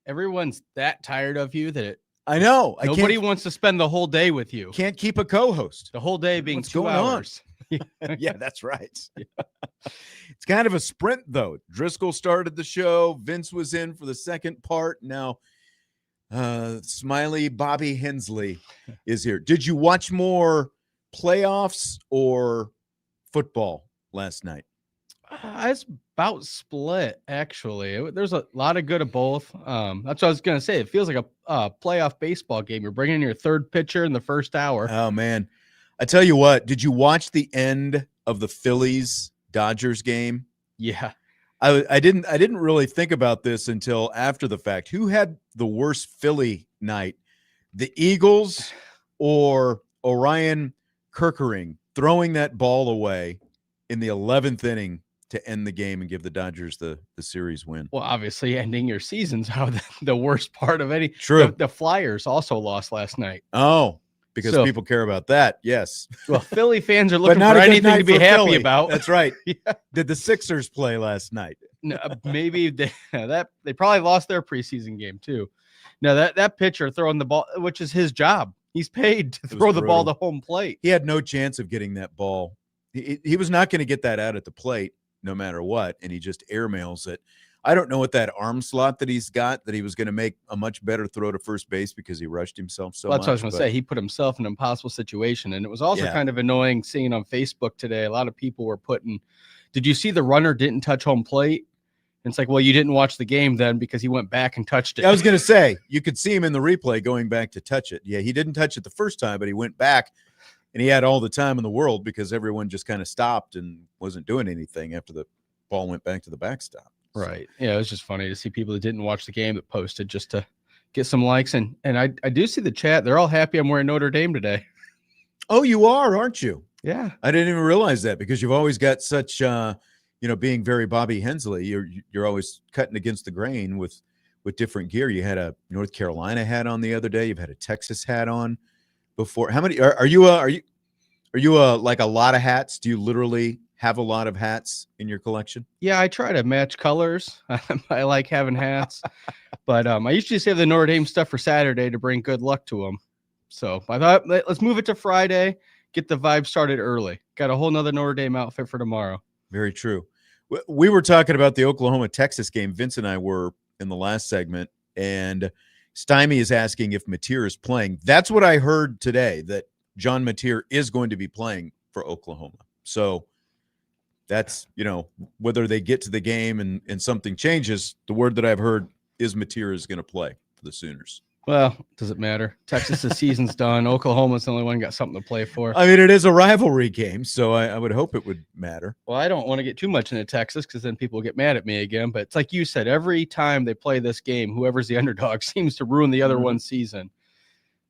Everyone's that tired of you that I know. Nobody wants to spend the whole day with you. Can't keep a co-host. The whole day being What's 2 going hours. Yeah, that's right. It's kind of a sprint, though. Driskell started the show. Vince was in for the second part. Now, smiley Bobby Hensley is here. Did you watch more playoffs or football last night? It's about split, actually. There's a lot of good of both. That's what I was going to say. It feels like a playoff baseball game. You're bringing in your third pitcher in the first hour. Oh, man. I tell you what, did you watch the end of the Phillies-Dodgers game? Yeah. I didn't really think about this until after the fact. Who had the worst Philly night? The Eagles or Orion Kerkering throwing that ball away in the 11th inning to end the game and give the Dodgers the series win? Well, obviously, ending your season's how the worst part of any. True. The Flyers also lost last night. Oh, because people care about that. Yes. Well, Philly fans are looking not for a good anything night to be for happy Philly. about. That's right. Yeah. Did the Sixers play last night? No, maybe they probably lost their preseason game too. No, that pitcher throwing the ball, which is his job. He's paid to throw the ball to home plate. He had no chance of getting that ball. He was not going to get that out at the plate no matter what, and he just airmails it. I don't know what that arm slot that he's got, that he was going to make a much better throw to first base because he rushed himself so much. That's what I was going to say. He put himself in an impossible situation, and it was also kind of annoying seeing on Facebook today. A lot of people were putting, did you see the runner didn't touch home plate? And it's like, well, you didn't watch the game then because he went back and touched it. I was going to say, you could see him in the replay going back to touch it. Yeah, he didn't touch it the first time, but he went back, and he had all the time in the world because everyone just kind of stopped and wasn't doing anything after the ball went back to the backstop. Right. Yeah, it was just funny to see people that didn't watch the game that posted just to get some likes. And I do see the chat. They're all happy I'm wearing Notre Dame today. Oh, you are, aren't you? Yeah. I didn't even realize that because you've always got such being very Bobby Hensley, you're always cutting against the grain with different gear. You had a North Carolina hat on the other day. You've had a Texas hat on before. How many are you like a lot of hats? Do you literally have a lot of hats in your collection? Yeah, I try to match colors. I like having hats, but I usually save the Notre Dame stuff for Saturday to bring good luck to them. So I thought, let's move it to Friday, get the vibe started early. Got a whole nother Notre Dame outfit for tomorrow. Very true. We were talking about the Oklahoma-Texas game. Vince and I were in the last segment, and Stymie is asking if Mateer is playing. That's what I heard today, that John Mateer is going to be playing for Oklahoma. So that's, whether they get to the game and something changes, the word that I've heard is Mateer is going to play for the Sooners. Well, does it matter? Texas's season's done. Oklahoma's the only one got something to play for. I mean, it is a rivalry game, so I would hope it would matter. Well, I don't want to get too much into Texas because then people will get mad at me again. But it's like you said, every time they play this game, whoever's the underdog seems to ruin the other one's season.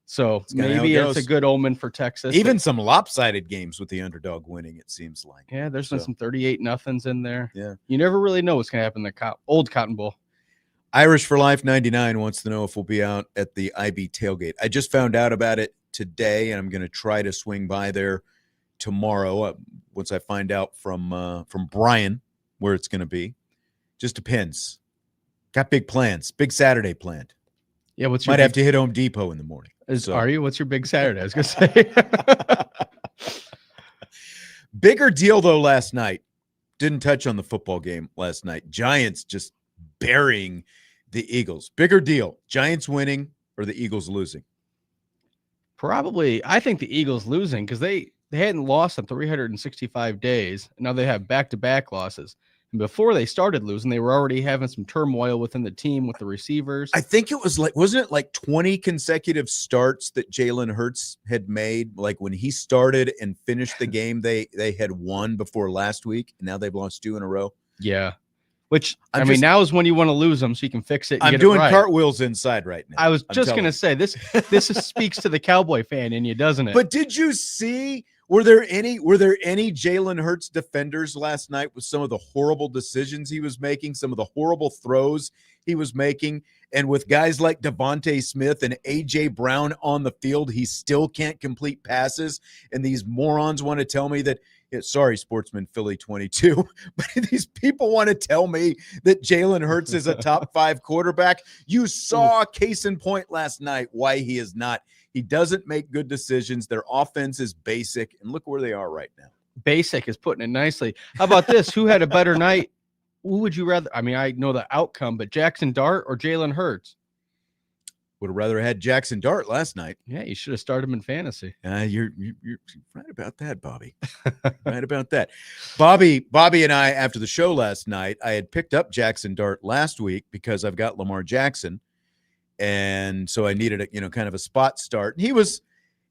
So maybe it's a good omen for Texas. Even some lopsided games with the underdog winning, it seems like. Yeah, there's been some 38-0s in there. Yeah. You never really know what's going to happen in the old Cotton Bowl. Irish for Life 99 wants to know if we'll be out at the IB tailgate. I just found out about it today, and I'm going to try to swing by there tomorrow once I find out from Bryan where it's going to be. Just depends. Got big plans. Big Saturday planned. Yeah, might have to hit Home Depot in the morning. Are you? What's your big Saturday? I was going to say. Bigger deal, though, last night. Didn't touch on the football game last night. Giants just burying the Eagles. Bigger deal. Giants winning or the Eagles losing? Probably, I think the Eagles losing because they hadn't lost in 365 days. And now they have back-to-back losses. And before they started losing, they were already having some turmoil within the team with the receivers. I think it was wasn't it like 20 consecutive starts that Jalen Hurts had made? Like when he started and finished the game, they had won before last week, and now they've lost 2 in a row. Yeah. Which, I mean, now is when you want to lose them so you can fix it. And I'm doing cartwheels inside right now. I was just going to say, this speaks to the Cowboy fan in you, doesn't it? But did you see Were there any Jalen Hurts defenders last night with some of the horrible decisions he was making, some of the horrible throws he was making, and with guys like Devontae Smith and AJ Brown on the field, he still can't complete passes, and these morons want to tell me that sorry, Sportsman Philly 22, but these people want to tell me that Jalen Hurts is a top 5 quarterback. You saw case in point last night why he is not. He doesn't make good decisions. Their offense is basic, and look where they are right now. Basic is putting it nicely. How about this? Who had a better night? Who would you rather? I mean, I know the outcome, but Jackson Dart or Jalen Hurts? Would have rather had Jackson Dart last night. Yeah, you should have started him in fantasy. You're right about that, Bobby. Right about that. Bobby and I, after the show last night, I had picked up Jackson Dart last week because I've got Lamar Jackson. And so I needed a, kind of a spot start. And he was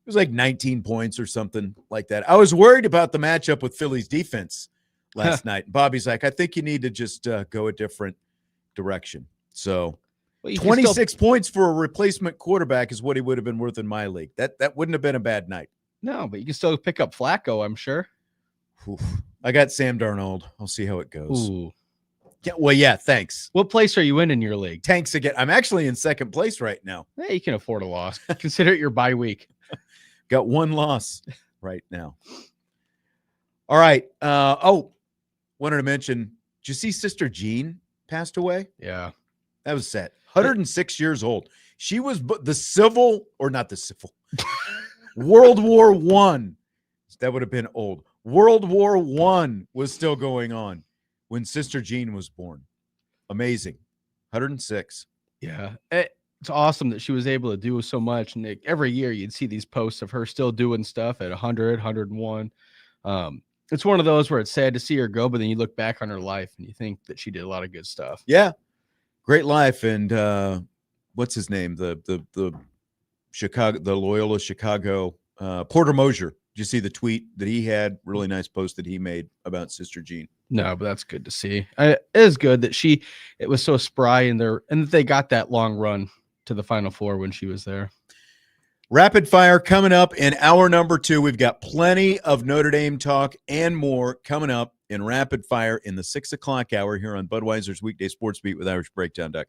like 19 points or something like that. I was worried about the matchup with Philly's defense last night. Bobby's like, I think you need to just go a different direction. So 26 points for a replacement quarterback is what he would have been worth in my league. That wouldn't have been a bad night. No, but you can still pick up Flacco, I'm sure. Oof. I got Sam Darnold. I'll see how it goes. Ooh. Yeah, well, yeah, thanks. What place are you in your league? Thanks again. I'm actually in second place right now. Hey, you can afford a loss. Consider it your bye week. Got one loss right now. All right. Wanted to mention, did you see Sister Jean passed away? Yeah. That was sad. 106 years old. She was World War I. That would have been old. World War I was still going on when Sister Jean was born. Amazing. 106. Yeah. It's awesome that she was able to do so much. And every year you'd see these posts of her still doing stuff at 100, 101. It's one of those where it's sad to see her go, but then you look back on her life and you think that she did a lot of good stuff. Yeah. Great life. And what's his name? The Loyola Chicago, Porter Mosier. Did you see the tweet that he had? Really nice post that he made about Sister Jean. No, but that's good to see. It is good that it was so spry and that they got that long run to the Final Four when she was there. Rapid fire coming up in hour number 2. We've got plenty of Notre Dame talk and more coming up in rapid fire in the 6 o'clock hour here on Budweiser's Weekday Sports Beat with IrishBreakdown.com.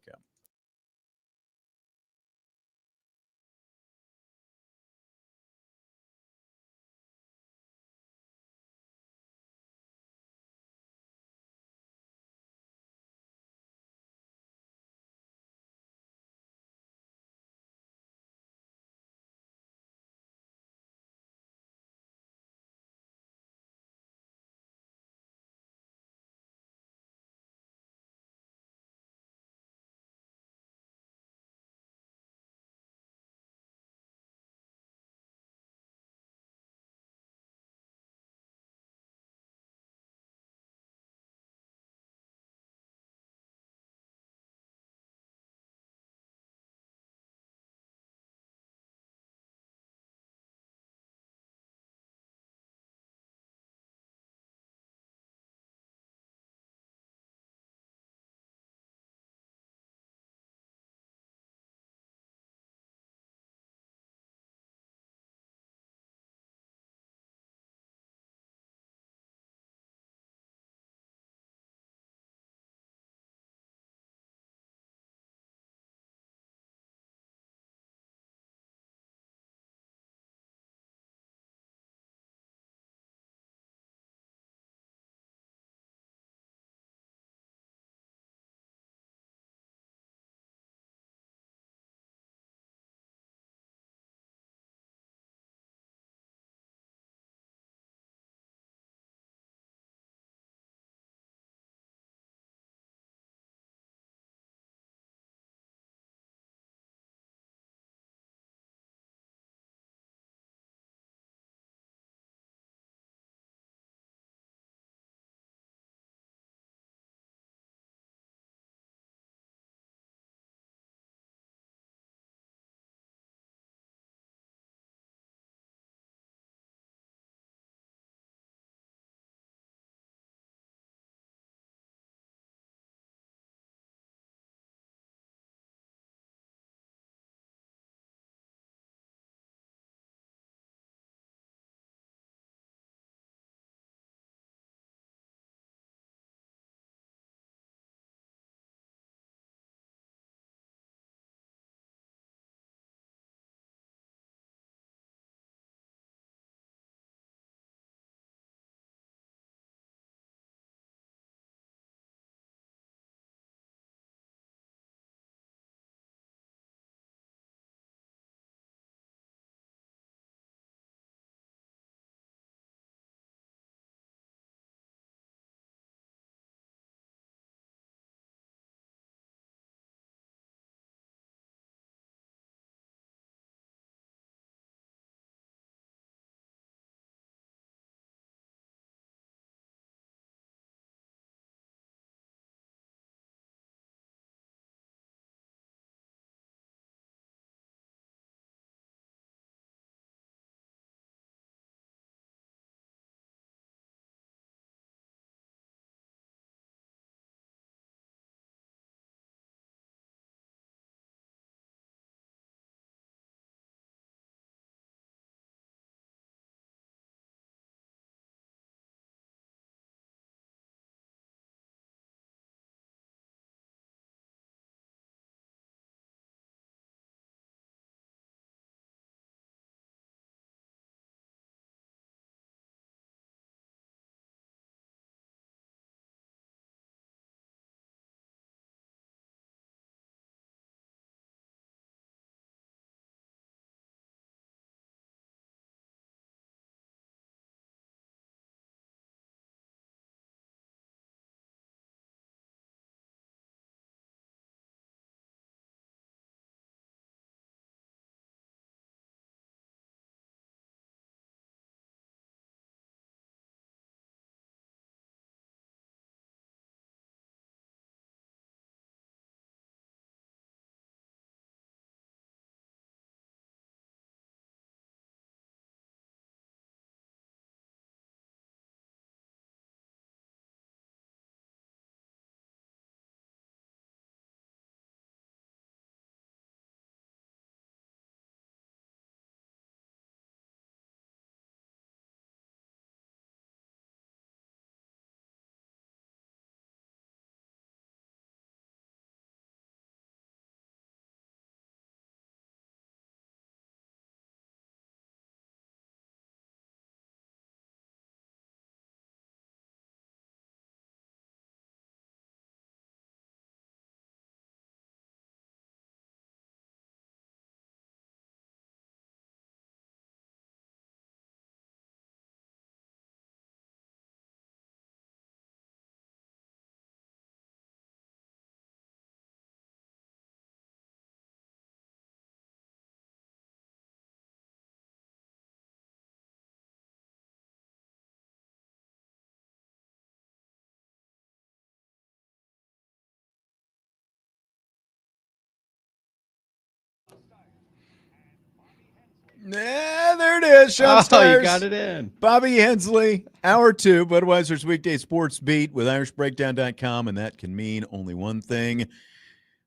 Yeah, there it is. Sean Oh, Stires. you got it in. Bobby Hensley, hour 2, Budweiser's weekday sports beat with IrishBreakdown.com, and that can mean only one thing.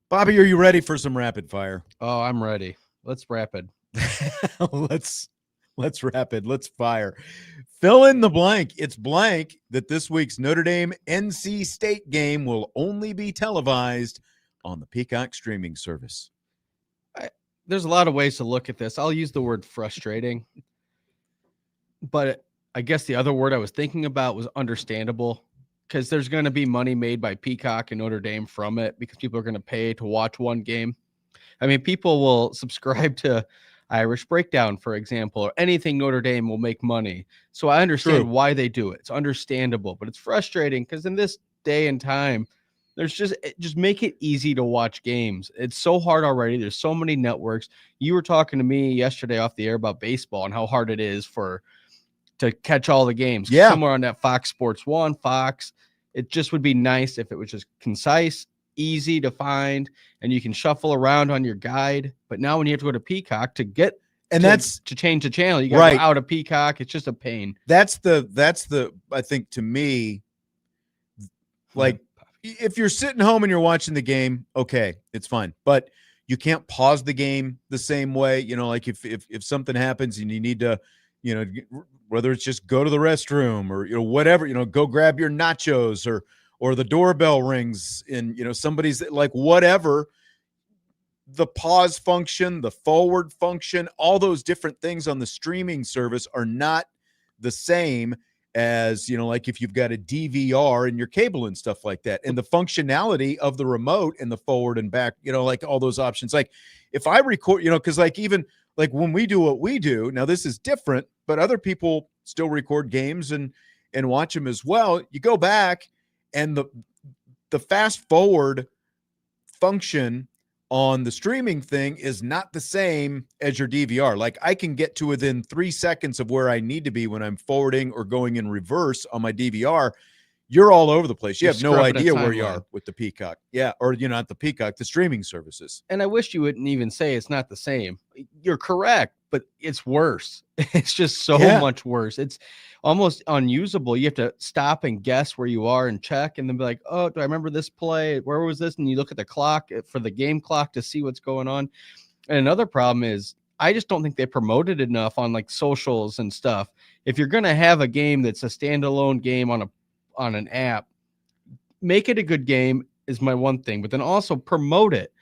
Bobby, are you ready for some rapid fire? Oh, I'm ready. Let's rapid. Let's rapid. Let's fire. Fill in the blank. It's blank that this week's Notre Dame NC State game will only be televised on the Peacock streaming service. There's a lot of ways to look at this. I'll use the word frustrating, but I guess the other word I was thinking about was understandable, because there's going to be money made by Peacock and Notre Dame from it, because people are going to pay to watch one game. I mean, people will subscribe to Irish Breakdown, for example, or anything Notre Dame will make money. So I understand why they do it. It's understandable, but it's frustrating because in this day and time, there's just make it easy to watch games. It's so hard already. There's so many networks. You were talking to me yesterday off the air about baseball and how hard it is to catch all the games. Yeah. Somewhere on that Fox Sports 1, Fox. It just would be nice if it was just concise, easy to find, and you can shuffle around on your guide. But now when you have to go to Peacock to get to change the channel, you got to go out of Peacock. It's just a pain. That's the I think, to me, like, if you're sitting home and you're watching the game, okay, it's fine. But you can't pause the game the same way. You know, like if something happens and you need to, you know, whether it's just go to the restroom or, you know, whatever, you know, go grab your nachos or the doorbell rings and, you know, somebody's like, whatever, the pause function, the forward function, all those different things on the streaming service are not the same as, you know, like if you've got a DVR and your cable and stuff like that, and the functionality of the remote and the forward and back, you know, like all those options. Like if I record, you know, because like even like when we do what we do now, this is different, but other people still record games and watch them as well. You go back and the fast forward function on the streaming thing is not the same as your DVR. Like I can get to within 3 seconds of where I need to be when I'm forwarding or going in reverse on my DVR. You're all over the place. You have no idea where you are with the Peacock. Yeah. Or, you know, not the Peacock, the streaming services. And I wish you wouldn't even say it's not the same. You're correct, but it's worse. It's just so much worse. It's almost unusable. You have to stop and guess where you are and check and then be like, oh, do I remember this play? Where was this? And you look at the clock for the game clock to see what's going on. And another problem is I just don't think they promoted enough on like socials and stuff. If you're going to have a game that's a standalone game on an app, make it a good game is my one thing, but then also promote it.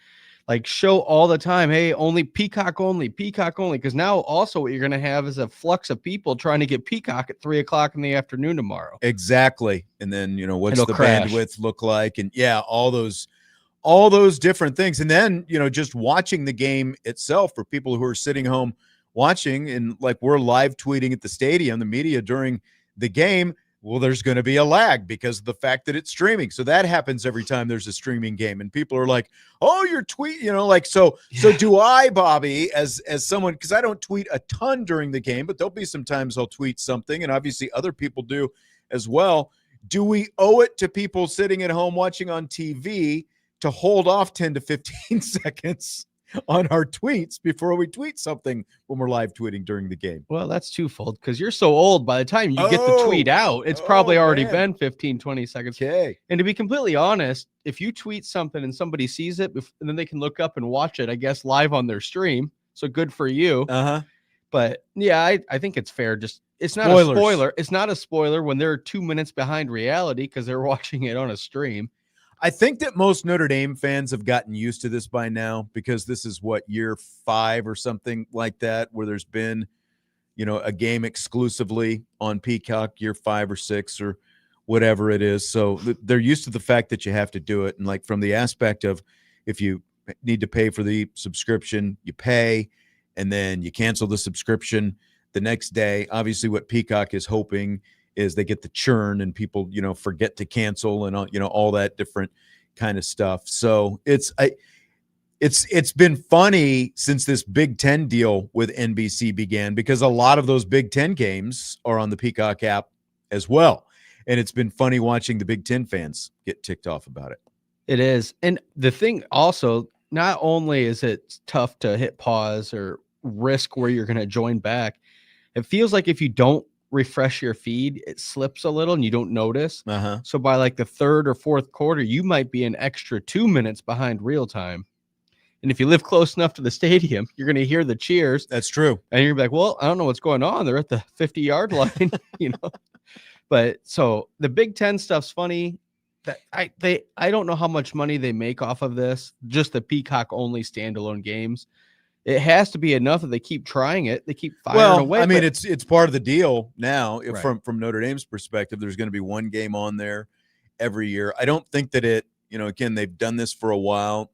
Like show all the time, hey, only Peacock only, because now also what you're going to have is a flux of people trying to get Peacock at 3:00 in the afternoon tomorrow. Exactly. And then, you know, what's the bandwidth look like? And yeah, all those different things. And then, you know, just watching the game itself for people who are sitting home watching, and like we're live tweeting at the stadium, the media during the game. Well, there's going to be a lag because of the fact that it's streaming. So that happens every time there's a streaming game, and people are like, "Oh, you're tweet," you know, like so. So do I, Bobby, as someone, because I don't tweet a ton during the game, but there'll be some times I'll tweet something, and obviously other people do as well. Do we owe it to people sitting at home watching on TV to hold off 10 to 15 seconds on our tweets before we tweet something when we're live tweeting during the game? Well, that's twofold, because you're so old. By the time you get the tweet out, it's probably already been 15, 20 seconds. Okay. And to be completely honest, if you tweet something and somebody sees it, and then they can look up and watch it, I guess, live on their stream. So good for you. But yeah, I think it's fair. Just it's not a spoiler. It's not a spoiler when they're 2 minutes behind reality because they're watching it on a stream. I think that most Notre Dame fans have gotten used to this by now, because this is what, year 5 or something like that, where there's been, you know, a game exclusively on Peacock, year 5 or 6 or whatever it is. So they're used to the fact that you have to do it. And like from the aspect of if you need to pay for the subscription, you pay, and then you cancel the subscription the next day. Obviously what Peacock is hoping is they get the churn and people, you know, forget to cancel and all, you know, all that different kind of stuff. So it's been funny since this Big Ten deal with NBC began, because a lot of those Big Ten games are on the Peacock app as well. And it's been funny watching the Big Ten fans get ticked off about it. It is. And the thing also, not only is it tough to hit pause or risk where you're going to join back. It feels like if you don't refresh your feed, it slips a little and you don't notice. So by like the third or fourth quarter, you might be an extra 2 minutes behind real time. And if you live close enough to the stadium, you're going to hear the cheers. That's true. And you're like, well, I don't know what's going on. They're at the 50-yard line, But so the Big Ten stuff's funny. That I don't know how much money they make off of this, just the Peacock only standalone games. It has to be enough that they keep trying it. They keep firing away. I mean, it's part of the deal now. Right. From Notre Dame's perspective, there's going to be one game on there every year. I don't think that again, they've done this for a while.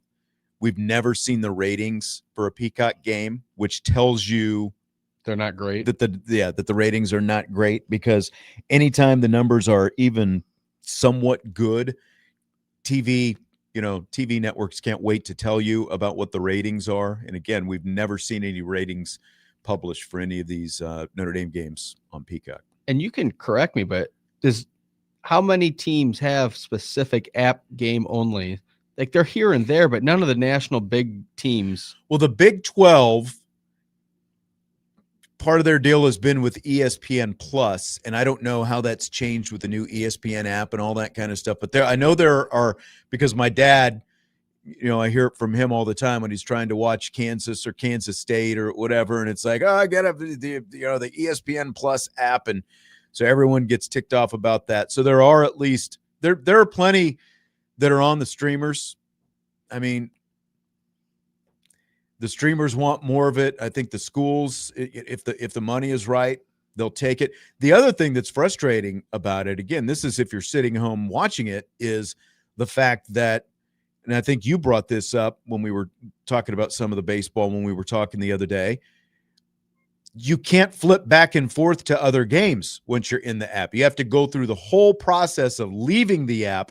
We've never seen the ratings for a Peacock game, which tells you they're not great. That the ratings are not great, because anytime the numbers are even somewhat good, TV networks can't wait to tell you about what the ratings are. And again, we've never seen any ratings published for any of these Notre Dame games on Peacock. And you can correct me, but how many teams have specific app game only? Like they're here and there, but none of the national big teams. Well, the Big 12, part of their deal has been with ESPN Plus, and I don't know how that's changed with the new ESPN app and all that kind of stuff. But I know there are, because my dad, I hear it from him all the time when he's trying to watch Kansas or Kansas State or whatever, and it's like, I got the ESPN Plus app, and so everyone gets ticked off about that. So there are at least there are plenty that are on the streamers. I mean, the streamers want more of it. I think the schools, if the money is right, they'll take it. The other thing that's frustrating about it, again, this is if you're sitting home watching it, is the fact that, and I think you brought this up when we were talking about some of the baseball when we were talking the other day, you can't flip back and forth to other games once you're in the app. You have to go through the whole process of leaving the app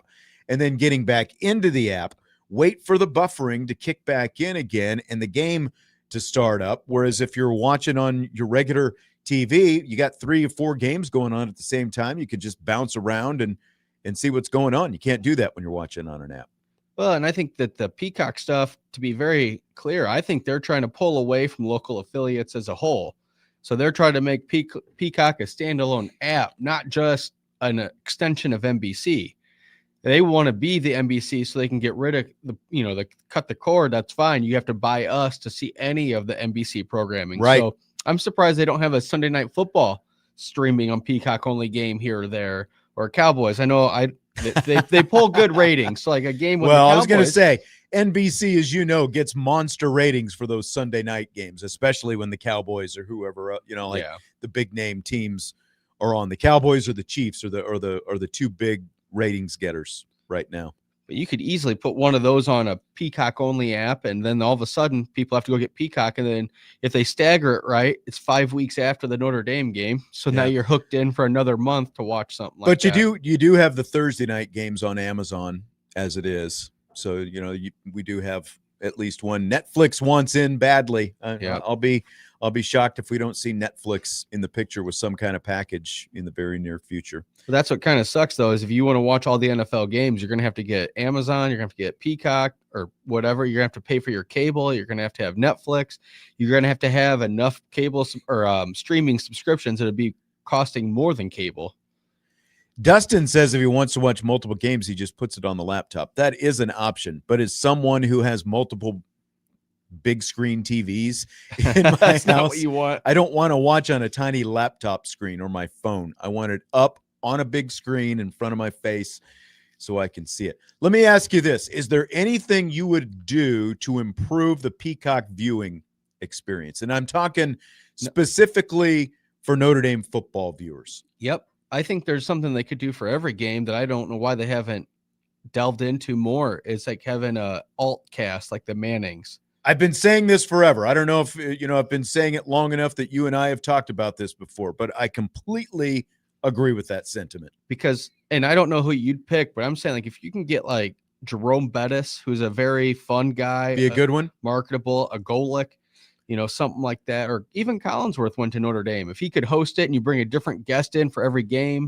and then getting back into the app, wait for the buffering to kick back in again and the game to start up. Whereas if you're watching on your regular TV, you got 3 or 4 games going on at the same time. You could just bounce around and see what's going on. You can't do that when you're watching on an app. Well, and I think that the Peacock stuff, to be very clear, I think they're trying to pull away from local affiliates as a whole. So they're trying to make Peacock a standalone app, not just an extension of NBC. They want to be the NBC so they can get rid of the cut the cord. That's fine. You have to buy us to see any of the NBC programming. Right. So I'm surprised they don't have a Sunday Night Football streaming on Peacock only game here or there, or Cowboys. I know they pull good ratings. So like a game with I was going to say NBC, as you know, gets monster ratings for those Sunday night games, especially when the Cowboys or whoever, the big name teams are on. The Cowboys or the Chiefs are the two big ratings getters right now. But you could easily put one of those on a Peacock only app, and then all of a sudden people have to go get Peacock. And then if they stagger it right, it's 5 weeks after the Notre Dame game. So now you're hooked in for another month to watch something like that. But you do have the Thursday night games on Amazon as it is. So, we do have at least one. Netflix wants in badly. I'll be shocked if we don't see Netflix in the picture with some kind of package in the very near future. But that's what kind of sucks, though, is if you want to watch all the NFL games, you're going to have to get Amazon, you're going to have to get Peacock or whatever. You're going to have to pay for your cable. You're going to have Netflix. You're going to have enough cable or streaming subscriptions that would be costing more than cable. Dustin says if he wants to watch multiple games, he just puts it on the laptop. That is an option. But as someone who has multiple big screen TVs in my That's house, not what you want. I don't want to watch on a tiny laptop screen or my phone. I want it up on a big screen in front of my face so I can see it. Let me ask you this. Is there anything you would do to improve the Peacock viewing experience? And I'm talking specifically for Notre Dame football viewers. Yep. I think there's something they could do for every game that I don't know why they haven't delved into more. It's like having a alt cast like the Mannings. I've been saying this forever. I don't know if, I've been saying it long enough that you and I have talked about this before, but I completely agree with that sentiment. And I don't know who you'd pick, but I'm saying like if you can get like Jerome Bettis, who's a very fun guy, be a good one, marketable, a Golick, something like that, or even Collinsworth went to Notre Dame. If he could host it and you bring a different guest in for every game,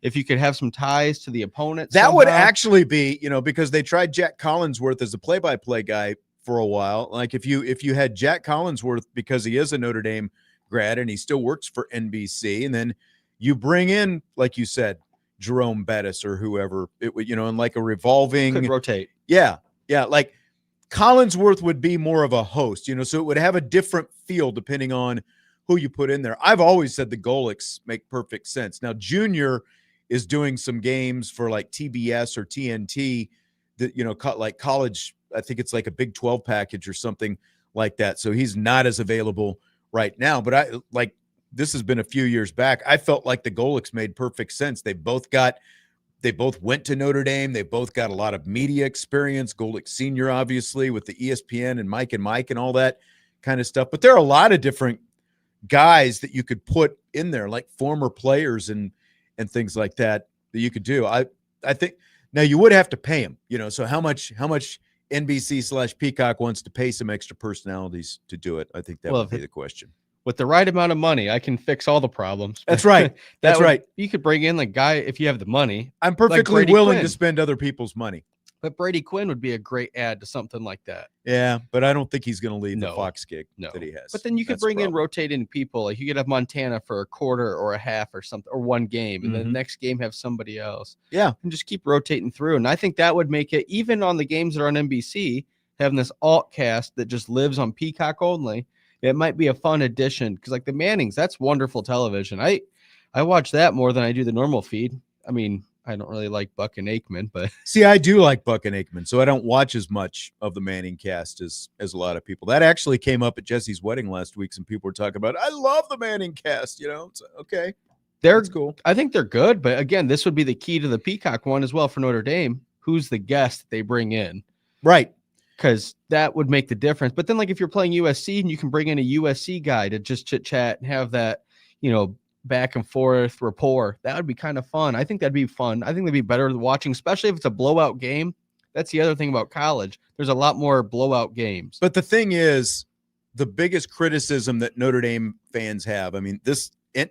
if you could have some ties to the opponent, that would actually be, because they tried Jack Collinsworth as a play-by-play guy for a while. Like if you had Jack Collinsworth, because he is a Notre Dame grad and he still works for NBC, and then you bring in, like you said, Jerome Bettis or whoever, it would, and like a revolving Could rotate. Yeah. Like Collinsworth would be more of a host, so it would have a different feel depending on who you put in there. I've always said the Golics make perfect sense. Now, Junior is doing some games for like TBS or TNT that, cut like college. I think it's like a Big 12 package or something like that. So he's not as available right now. But this has been a few years back. I felt like the Golics made perfect sense. They both went to Notre Dame. They both got a lot of media experience. Golic Sr., obviously, with the ESPN and Mike and all that kind of stuff. But there are a lot of different guys that you could put in there, like former players and things like that you could do. I think now you would have to pay them, so how much NBC/Peacock wants to pay some extra personalities to do it? I think that would be the question. With the right amount of money, I can fix all the problems. That's right. That's right. You could bring in the guy if you have the money. I'm perfectly willing to spend other people's money. But Brady Quinn would be a great add to something like that. Yeah, but I don't think he's going to leave the Fox gig that he has. But then you could bring in rotating people. Like you could have Montana for a quarter or a half or something, or one game, and then the next game have somebody else. Yeah. And just keep rotating through. And I think that would make it, even on the games that are on NBC, having this alt cast that just lives on Peacock only, it might be a fun addition. Because like the Mannings, that's wonderful television. I watch that more than I do the normal feed. I mean, I don't really like Buck and Aikman, but see, I do like Buck and Aikman, so I don't watch as much of the Manning cast as a lot of people. That actually came up at Jesse's wedding last week. Some people were talking about, I love the Manning cast, It's okay. That's cool. I think they're good, but again, this would be the key to the Peacock one as well for Notre Dame. Who's the guest that they bring in? Right. Because that would make the difference. But then, like, if you're playing USC and you can bring in a USC guy to just chit chat and have that, back and forth rapport, that would be kind of fun. I think that'd be fun. I think that'd be better than watching, especially if it's a blowout game. That's the other thing about college. There's a lot more blowout games. But the thing is, the biggest criticism that Notre Dame fans have, I mean,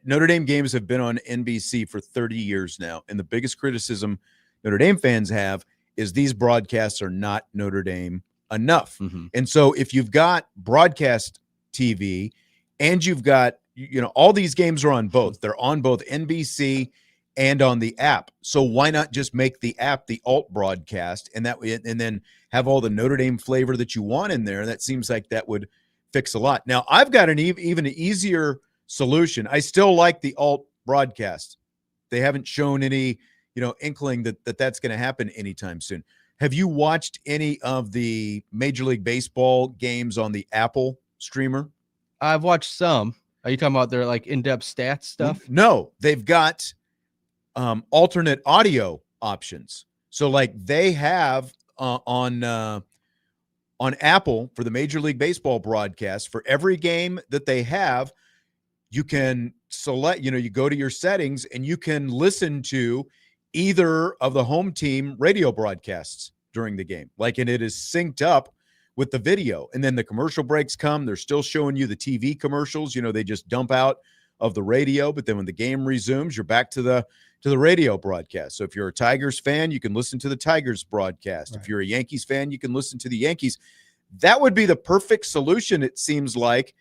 Notre Dame games have been on NBC for 30 years now. And the biggest criticism Notre Dame fans have is these broadcasts are not Notre Dame enough. Mm-hmm. And so if you've got broadcast TV and you've got, all these games are on both. They're on both NBC and on the app. So why not just make the app the alt broadcast and then have all the Notre Dame flavor that you want in there? That seems like that would fix a lot. Now, I've got even an easier solution. I still like the alt broadcast. They haven't shown any, inkling that's going to happen anytime soon. Have you watched any of the Major League Baseball games on the Apple streamer? I've watched some. Are you talking about their like in-depth stats stuff? No, they've got alternate audio options. So like they have on Apple for the Major League Baseball broadcast, for every game that they have, you can select, you go to your settings and you can listen to either of the home team radio broadcasts during the game. And it is synced up with the video. And then the commercial breaks come, they're still showing you the TV commercials. They just dump out of the radio, but then when the game resumes, you're back to the radio broadcast. So if you're a Tigers fan, you can listen to the Tigers broadcast. Right. If you're a Yankees fan, you can listen to the Yankees. That would be the perfect solution, it seems like,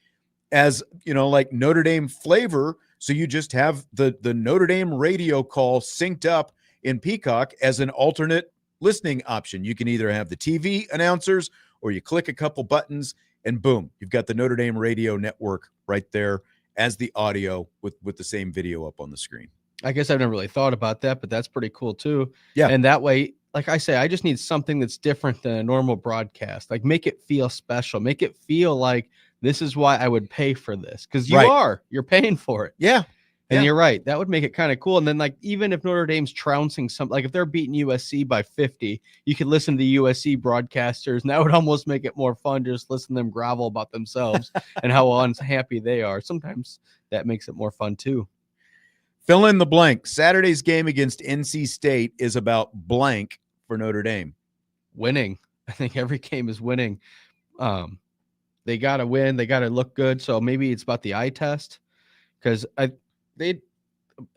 as like Notre Dame flavor. So you just have the Notre Dame radio call synced up in Peacock as an alternate listening option. You can either have the TV announcers or you click a couple buttons and boom, you've got the Notre Dame radio network right there as the audio with the same video up on the screen. I guess I've never really thought about that, but that's pretty cool too. Yeah. And that way, like I say, I just need something that's different than a normal broadcast. Like make it feel special. Make it feel like this is why I would pay for this. Because you're paying for it. Yeah. And you're right. That would make it kind of cool. And then, like, even if Notre Dame's trouncing something, like if they're beating USC by 50, you could listen to the USC broadcasters, and that would almost make it more fun to just listen to them grovel about themselves and how unhappy they are. Sometimes that makes it more fun, too. Fill in the blank. Saturday's game against NC State is about blank for Notre Dame. Winning. I think every game is winning. They got to win. They got to look good. So maybe it's about the eye test, because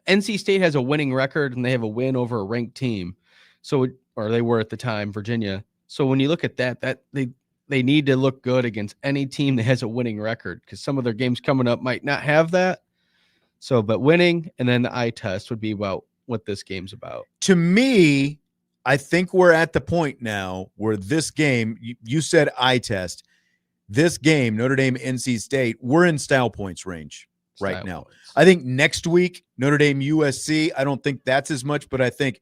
NC State has a winning record and they have a win over a ranked team. So, or they were at the time, Virginia. So when you look at that they they need to look good against any team that has a winning record, because some of their games coming up might not have that. So, but winning and then the eye test would be about what this game's about. To me, I think we're at the point now where this game, you said eye test, this game, Notre Dame, NC State, we're in style points range right now. Points. I think next week, Notre Dame, USC, I don't think that's as much, but I think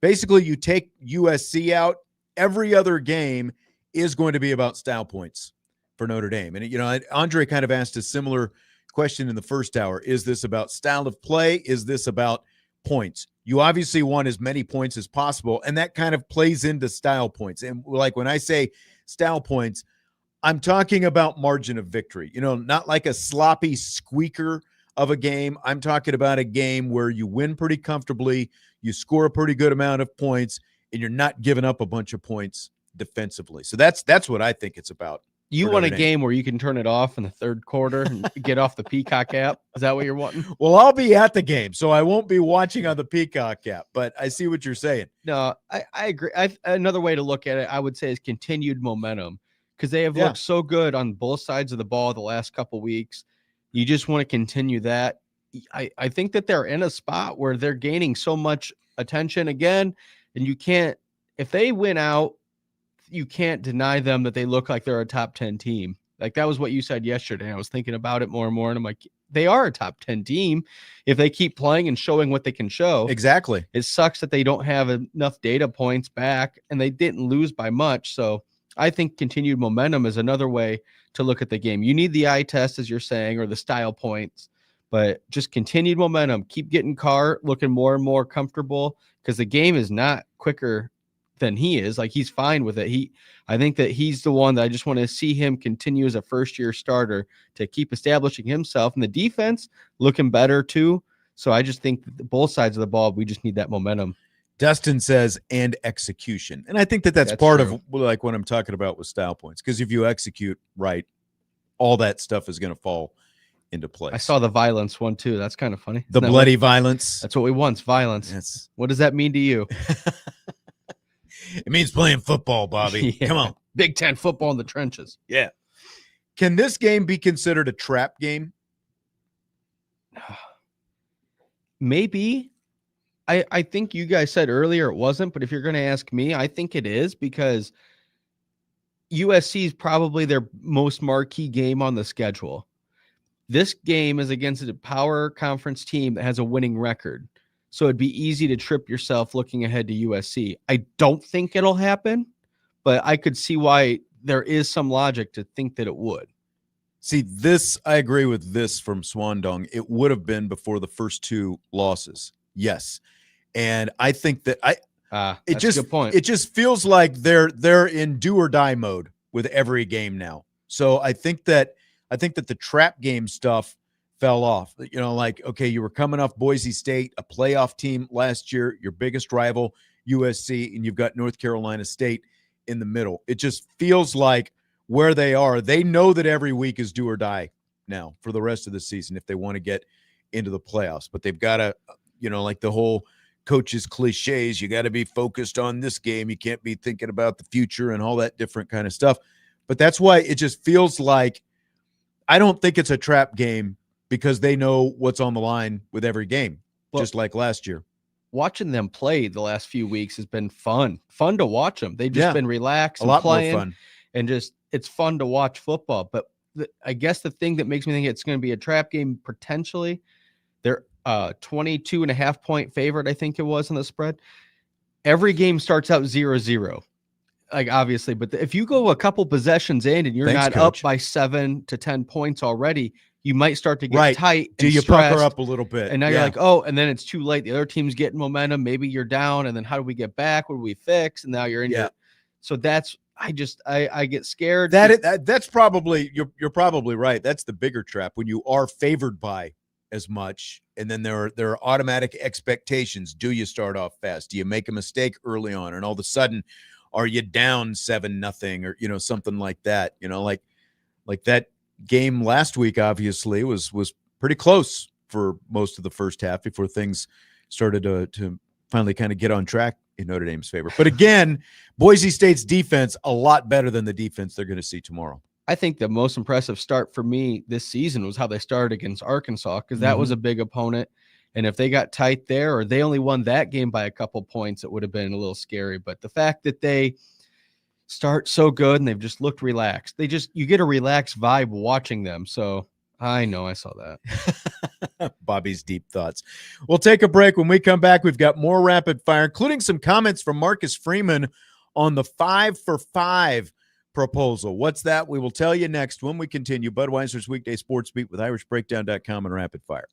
basically you take USC out, every other game is going to be about style points for Notre Dame. And, Andre kind of asked a similar question in the first hour. Is this about style of play? Is this about points? You obviously want as many points as possible, and that kind of plays into style points. And like when I say style points, I'm talking about margin of victory, not like a sloppy squeaker of a game. I'm talking about a game where you win pretty comfortably, you score a pretty good amount of points, and you're not giving up a bunch of points defensively. So that's what I think it's about. You want a game where you can turn it off in the third quarter and get off the Peacock app? Is that what you're wanting? Well, I'll be at the game, so I won't be watching on the Peacock app, but I see what you're saying. No, I agree. Another way to look at it, I would say, is continued momentum, because they have looked so good on both sides of the ball the last couple weeks. You just want to continue that. I think that they're in a spot where they're gaining so much attention again, and you can't, if they win out, you can't deny them that they look like they're a top 10 team. Like that was what you said yesterday. I was thinking about it more and more, and I'm like, they are a top 10 team if they keep playing and showing what they can show. Exactly. It sucks that they don't have enough data points back, and they didn't lose by much. So I think continued momentum is another way to look at the game. You need the eye test, as you're saying, or the style points, but just continued momentum. Keep getting Carr looking more and more comfortable, because the game is not quicker than he is. Like, he's fine with it. I think that he's the one that I just want to see him continue as a first-year starter to keep establishing himself, and the defense looking better too. So I just think that both sides of the ball, we just need that momentum. Dustin says, and execution. And I think that's part true. Of like what I'm talking about with style points, because if you execute right, all that stuff is going to fall into place. I saw the violence one too. That's kind of funny. The bloody violence. That's what we want. Violence. Yes. What does that mean to you? It means playing football, Bobby. Yeah. Come on. Big Ten football in the trenches. Yeah. Can this game be considered a trap game? Maybe. I think you guys said earlier it wasn't, but if you're going to ask me, I think it is, because USC is probably their most marquee game on the schedule. This game is against a power conference team that has a winning record. So it'd be easy to trip yourself looking ahead to USC. I don't think it'll happen, but I could see why there is some logic to think that it would. See, this, I agree with this from Swandong. It would have been before the first two losses. Yes. And I think that that's a good point. It just feels like they're in do or die mode with every game now. So I think that the trap game stuff fell off. Like, okay, you were coming off Boise State, a playoff team last year, your biggest rival, USC, and you've got North Carolina State in the middle. It just feels like where they are, they know that every week is do or die now for the rest of the season if they want to get into the playoffs. But they've got to, like the whole coaches cliches, you got to be focused on this game. You can't be thinking about the future and all that different kind of stuff. But that's why it just feels like, I don't think it's a trap game, because they know what's on the line with every game, just like last year. Watching them play the last few weeks has been fun to watch them. They've just been relaxed, a lot playing, more fun, and just it's fun to watch football. But I guess the thing that makes me think it's going to be a trap game potentially, they're 22.5 point favorite, I think it was, in the spread. Every game starts out 0-0. Like, obviously, but if you go a couple possessions in and you're not Coach. up by 7 to 10 points already, you might start to get tight. Do you pucker up a little bit? And now you're like, oh, and then it's too late. The other team's getting momentum. Maybe you're down. And then how do we get back? What do we fix? And now you're in. So that's, I get scared. That's probably, you're probably right. That's the bigger trap, when you are favored by as much. And then there are automatic expectations. Do you start off fast? Do you make a mistake early on? And all of a sudden, are you down 7-0 or, something like that? Like that game last week, obviously was pretty close for most of the first half before things started to finally kind of get on track in Notre Dame's favor. But again, Boise State's defense, a lot better than the defense they're going to see tomorrow. I think the most impressive start for me this season was how they started against Arkansas, because that was a big opponent. And if they got tight there, or they only won that game by a couple points, it would have been a little scary. But the fact that they start so good and they've just looked relaxed, you get a relaxed vibe watching them. So I know I saw that. Bobby's deep thoughts. We'll take a break. When we come back, we've got more rapid fire, including some comments from Marcus Freeman on the 5-for-5 proposal. What's that? We will tell you next when we continue Budweiser's Weekday Sports Beat with IrishBreakdown.com and Rapid Fire.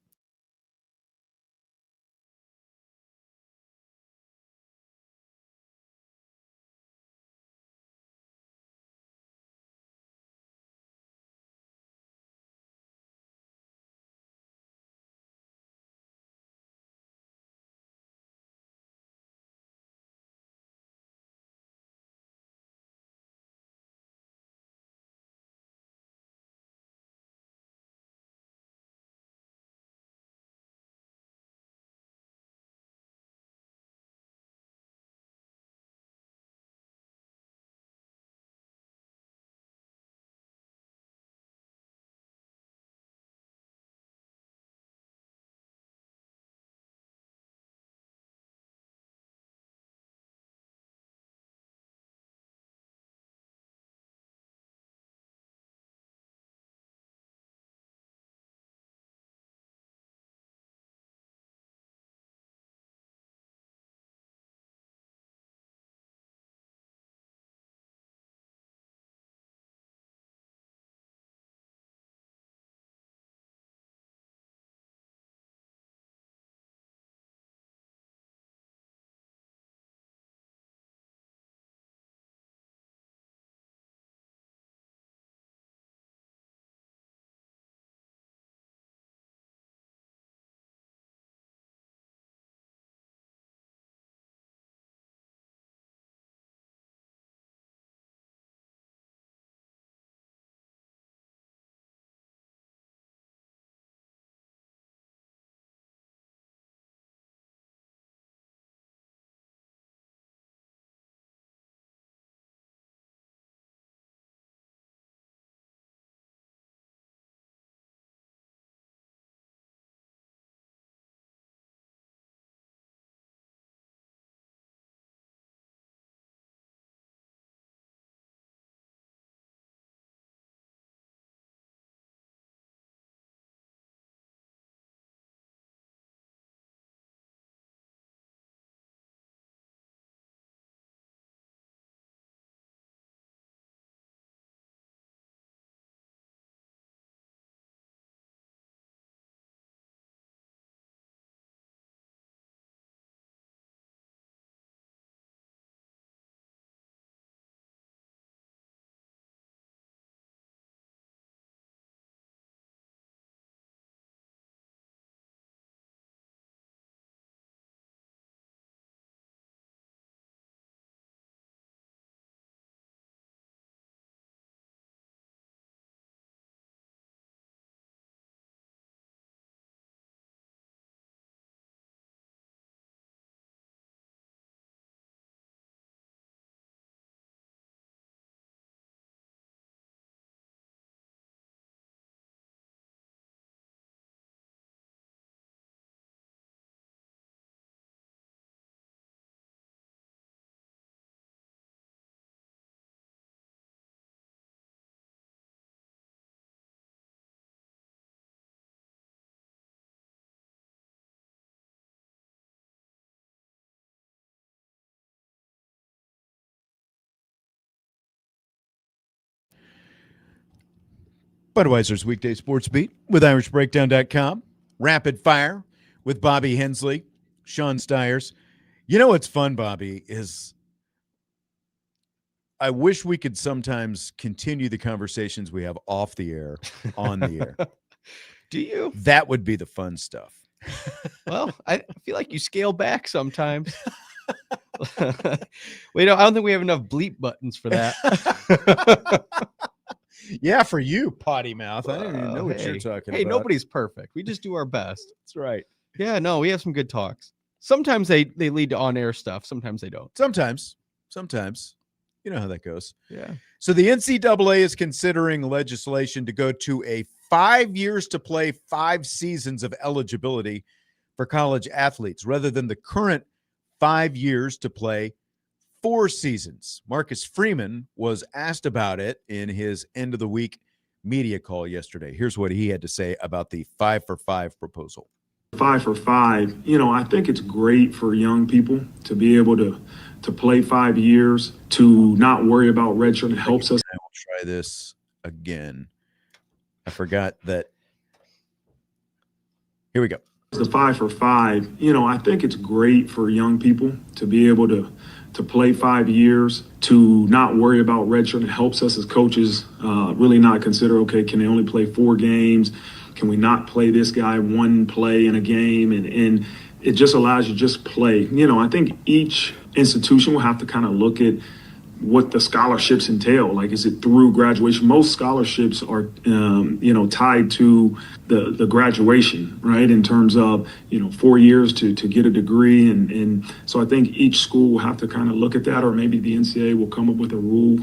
Budweiser's Weekday Sports Beat with IrishBreakdown.com. Rapid Fire with Bobby Hensley, Sean Stires. You know what's fun, Bobby, is I wish we could sometimes continue the conversations we have off the air, on the air. Do you? That would be the fun stuff. Well, I feel like you scale back sometimes. Wait, I don't think we have enough bleep buttons for that. Yeah, for you, potty mouth. I don't even know what you're talking about. Hey, nobody's perfect. We just do our best. That's right. Yeah, no, we have some good talks. Sometimes they lead to on-air stuff. Sometimes they don't. Sometimes. You know how that goes. Yeah. So the NCAA is considering legislation to go to a 5 years to play 5 seasons of eligibility for college athletes rather than the current 5 years to play 4 seasons. Marcus Freeman was asked about it in his end of the week media call yesterday. Here's what he had to say about the 5-for-5 proposal. 5-for-5, I think it's great for young people to be able to play 5 years, to not worry about redshirt. It helps us. I will try this again. I forgot that. Here we go. The 5-for-5, I think it's great for young people to be able to play 5 years, to not worry about redshirt. It helps us as coaches really not consider, okay, can they only play 4 games? Can we not play this guy 1 play in a game? And it just allows you to just play. I think each institution will have to kind of look at what the scholarships entail. Like, is it through graduation? Most scholarships are, tied to the graduation, right? In terms of, 4 years to get a degree. And so I think each school will have to kind of look at that, or maybe the NCAA will come up with a rule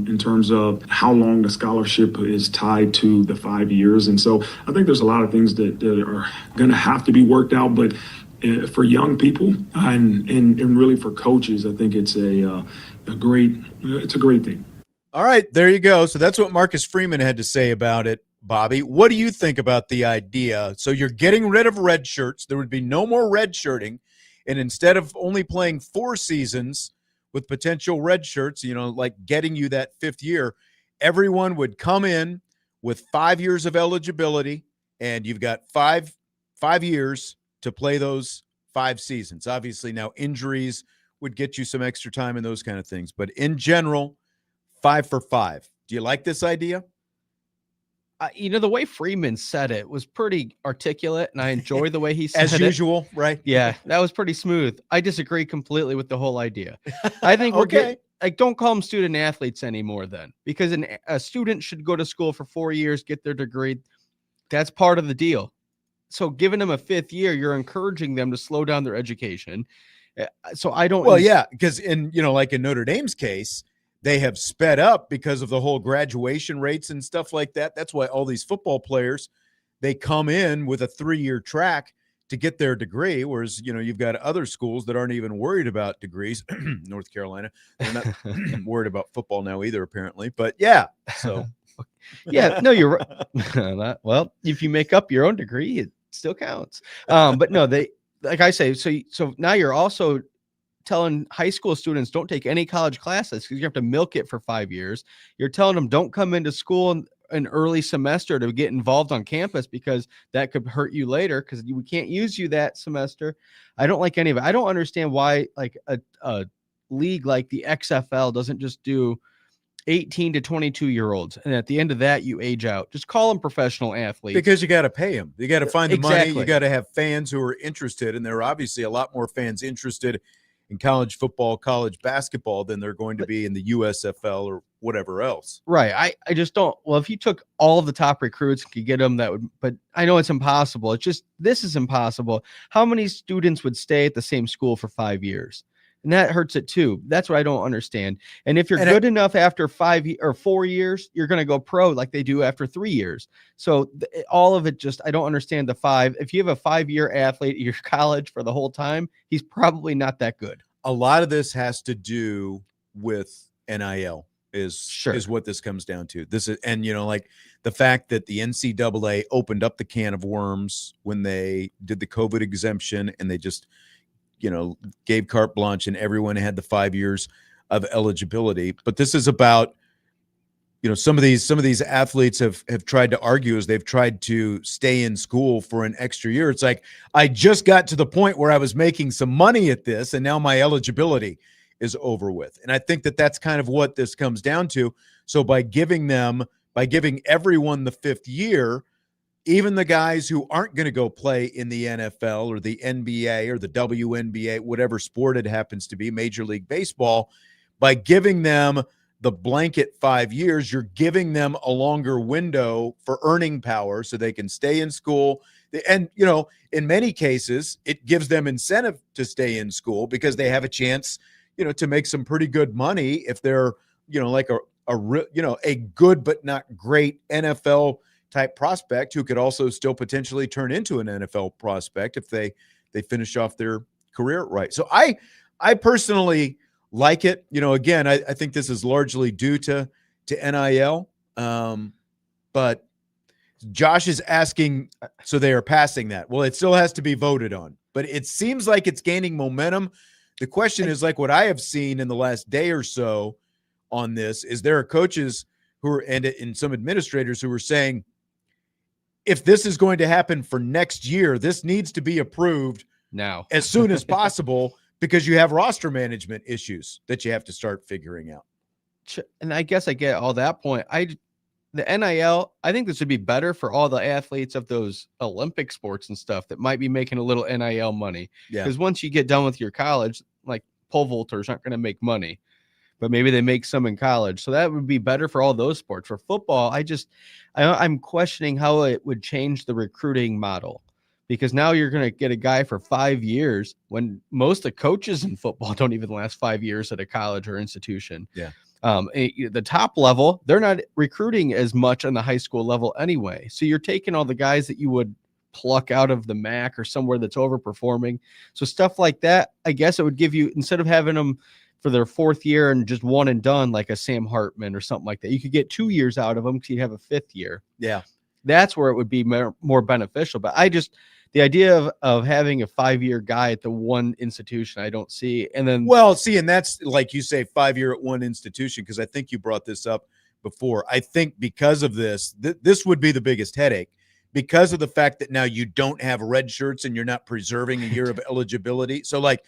in terms of how long the scholarship is tied to the 5 years. And so I think there's a lot of things that are going to have to be worked out, but for young people and really for coaches, I think it's a great thing. All right, there you go. So that's what Marcus Freeman had to say about it. Bobby, what do you think about the idea? So you're getting rid of red shirts. There would be no more red shirting. And instead of only playing 4 seasons with potential red shirts, like getting you that 5th year, everyone would come in with 5 years of eligibility, and you've got five years to play those 5 seasons. Obviously, now injuries would get you some extra time and those kind of things. But in general, 5-for-5. Do you like this idea? The way Freeman said it was pretty articulate, and I enjoy the way he said it. As usual, right? Yeah, that was pretty smooth. I disagree completely with the whole idea. I think Okay. don't call them student athletes anymore then, because a student should go to school for 4 years, get their degree. That's part of the deal. So giving them a 5th year, you're encouraging them to slow down their education. So I don't. Well, yeah, because like in Notre Dame's case, they have sped up because of the whole graduation rates and stuff like that. That's why all these football players, they come in with a 3-year track to get their degree, whereas, you've got other schools that aren't even worried about degrees. North Carolina, they're not worried about football now either, apparently. But yeah, so. Yeah, no, you're right. Well, if you make up your own degree, it still counts. But no, like I say, so now you're also telling high school students don't take any college classes because you have to milk it for 5 years. You're telling them don't come into school in an early semester to get involved on campus because that could hurt you later because we can't use you that semester. I don't like any of it. I don't understand why like a league like the XFL doesn't just do 18 to 22-year-olds, and at the end of that, you age out. Just call them professional athletes. Because you got to pay them. You got to find the Exactly. money. You got to have fans who are interested, and there are obviously a lot more fans interested in college football, college basketball than they're going to be in the USFL or whatever else. Right. I just don't. Well, if you took all of the top recruits and could get them, that would. But I know it's impossible. It's just this is impossible. How many students would stay at the same school for 5 years? And that hurts it too. That's what I don't understand. And if you're good enough after 5 or 4 years, you're going to go pro like they do after 3 years. So all of it just, I don't understand the 5. If you have a 5-year athlete at your college for the whole time, he's probably not that good. A lot of this has to do with NIL is what this comes down to. This is, and like the fact that the NCAA opened up the can of worms when they did the COVID exemption, and they just gave carte blanche and everyone had the 5 years of eligibility. But this is about, some of these athletes have tried to argue as they've tried to stay in school for an extra year. It's like, I just got to the point where I was making some money at this, and now my eligibility is over with. And I think that that's kind of what this comes down to. So by giving everyone the 5th year, even the guys who aren't going to go play in the NFL or the NBA or the WNBA, whatever sport it happens to be, Major League Baseball, by giving them the blanket 5 years, you're giving them a longer window for earning power so they can stay in school, And, in many cases, it gives them incentive to stay in school because they have a chance, to make some pretty good money if they're, like a good but not great NFL type prospect who could also still potentially turn into an NFL prospect if they finish off their career right. So I personally like it. Again, I think this is largely due to NIL. But Josh is asking, so they are passing that. Well, it still has to be voted on, but it seems like it's gaining momentum. The question is, like what I have seen in the last day or so on this, is there are coaches and some administrators who are saying, if this is going to happen for next year, this needs to be approved now as soon as possible because you have roster management issues that you have to start figuring out. And I guess I get all that point. The NIL, I think this would be better for all the athletes of those Olympic sports and stuff that might be making a little NIL money. Yeah. Because once you get done with your college, like pole vaulters aren't going to make money, but maybe they make some in college. So that would be better for all those sports. For football, I'm questioning how it would change the recruiting model, because now you're going to get a guy for 5 years when most of the coaches in football don't even last 5 years at a college or institution. Yeah. The top level, they're not recruiting as much on the high school level anyway. So you're taking all the guys that you would pluck out of the MAC or somewhere that's overperforming. So stuff like that, I guess it would give you, instead of having them for their 4th year and just one and done, like a Sam Hartman or something like that, you could get 2 years out of them because you have a 5th year. Yeah. That's where it would be more beneficial. But the idea of having a 5-year guy at the one institution, I don't see. And then, and that's like you say, 5-year at one institution, because I think you brought this up before. I think because of this, this would be the biggest headache, because of the fact that now you don't have red shirts and you're not preserving a year of eligibility. So, like,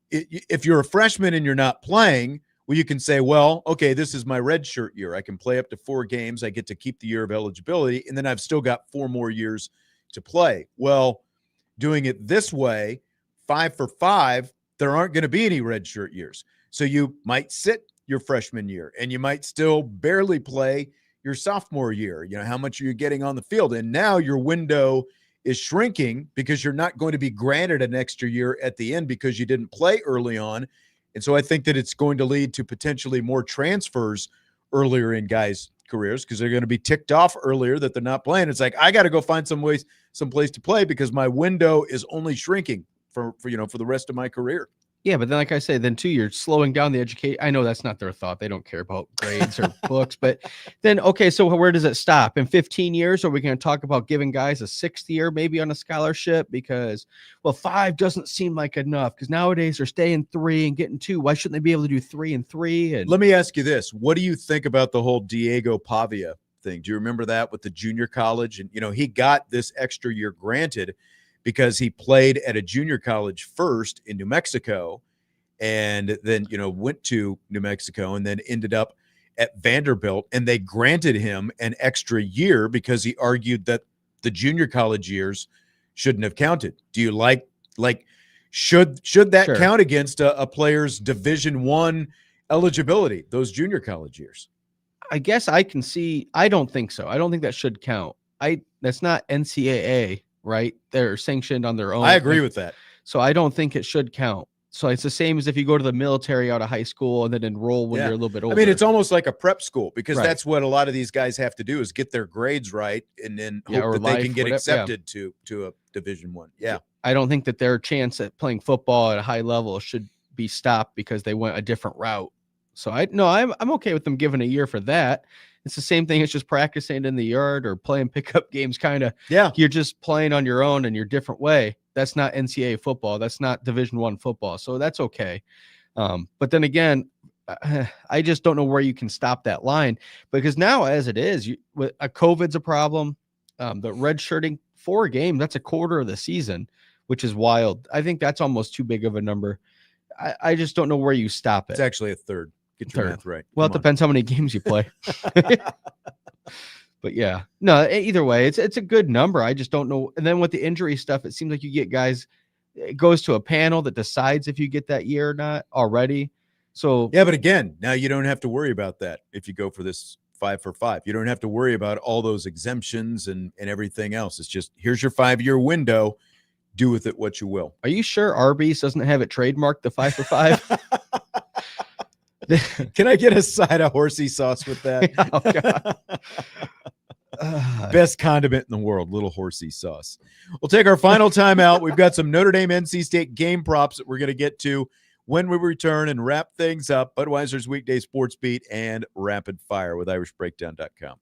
if you're a freshman and you're not playing, well, you can say, well, okay, this is my red shirt year. I can play up to 4 games. I get to keep the year of eligibility, and then I've still got 4 more years to play. Well, doing it this way, 5 for 5, there aren't going to be any red shirt years. So you might sit your freshman year and you might still barely play your sophomore year. How much are you getting on the field? And now your window is shrinking because you're not going to be granted an extra year at the end because you didn't play early on. And so I think that it's going to lead to potentially more transfers earlier in guys' careers because they're going to be ticked off earlier that they're not playing. It's like, I got to go find some place to play because my window is only shrinking for the rest of my career. Yeah, but then, like I say, then too, you're slowing down the education. I know that's not their thought. They don't care about grades or books. But then, okay, so where does it stop? In 15 years, are we going to talk about giving guys a 6th year maybe on a scholarship? Because, 5 doesn't seem like enough, because nowadays they're staying 3 and getting 2. Why shouldn't they be able to do 3 and 3? And let me ask you this. What do you think about the whole Diego Pavia thing? Do you remember that with the junior college? And, he got this extra year granted because he played at a junior college first in New Mexico and then, went to New Mexico and then ended up at Vanderbilt, and they granted him an extra year because he argued that the junior college years shouldn't have counted. Do you like should that Sure. count against a player's Division I eligibility, those junior college years? I guess I can see. I don't think so. I don't think that should count. That's not NCAA, right? They're sanctioned on their own. I agree with that. So I don't think it should count. So it's the same as if you go to the military out of high school and then enroll when you're a little bit older. I mean, it's almost like a prep school because Right. that's what a lot of these guys have to do is get their grades right and then hope that they can get accepted to a Division I. Yeah. I don't think that their chance at playing football at a high level should be stopped because they went a different route. So I'm okay with them giving a year for that. It's the same thing. It's just practicing in the yard or playing pickup games. Kind of. Yeah. You're just playing on your own in your different way. That's not NCAA football. That's not Division I football. So that's okay. But then again, I just don't know where you can stop that line, because now as it is, COVID's a problem. The red shirting 4 games, that's a quarter of the season, which is wild. I think that's almost too big of a number. I just don't know where you stop it. It's actually a third. Get your math right. Well, it depends how many games you play. But yeah, no, either way, it's a good number. I just don't know. And then with the injury stuff, it seems like you get guys, it goes to a panel that decides if you get that year or not already. So yeah, but again, now you don't have to worry about that if you go for this 5 for 5. You don't have to worry about all those exemptions and everything else. It's just, here's your 5-year window. Do with it what you will. Are you sure Arby's doesn't have it trademarked, the 5 for 5? Can I get a side of horsey sauce with that? Oh, God. Best condiment in the world, little horsey sauce. We'll take our final time out. We've got some Notre Dame NC State game props that we're going to get to when we return and wrap things up. Budweiser's Weekday Sports Beat and Rapid Fire with IrishBreakdown.com.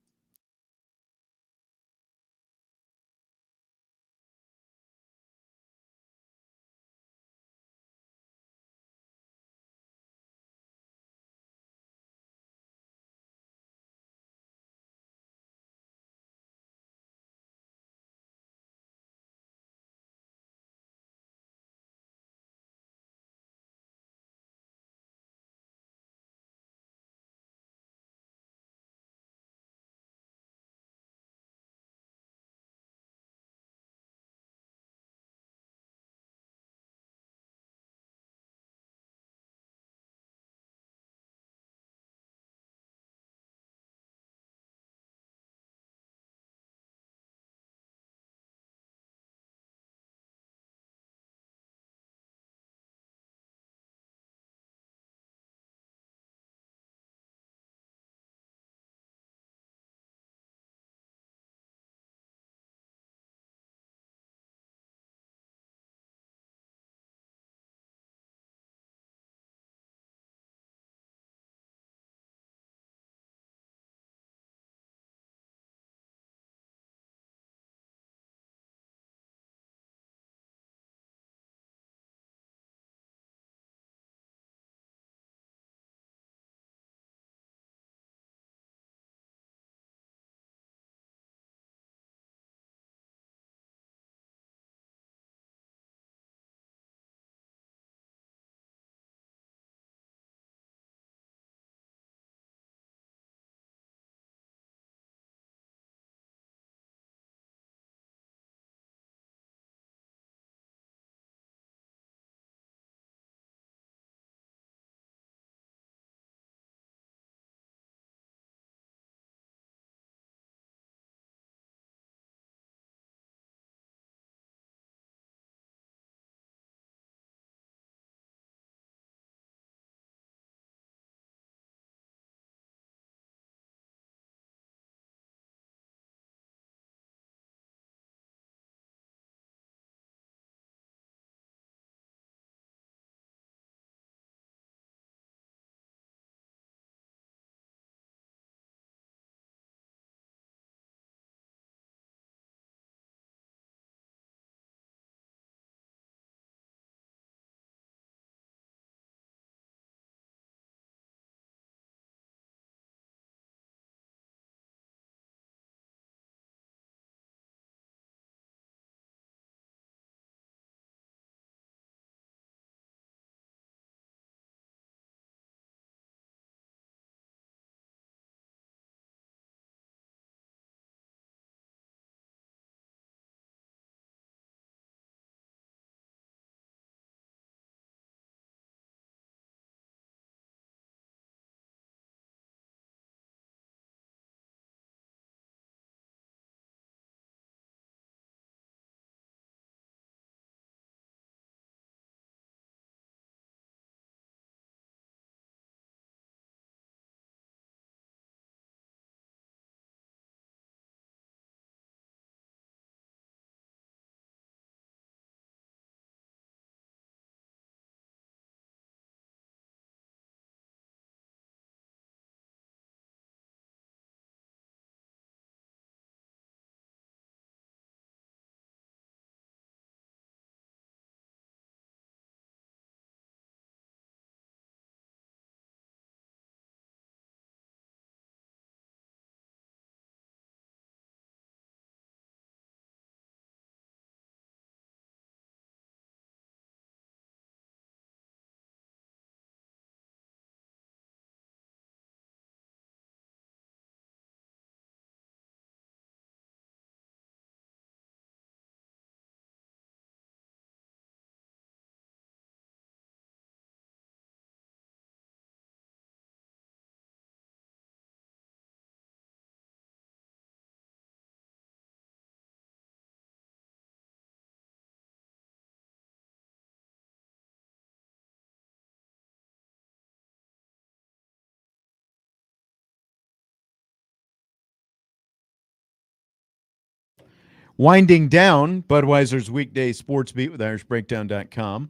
Winding down Budweiser's weekday sports beat with IrishBreakdown.com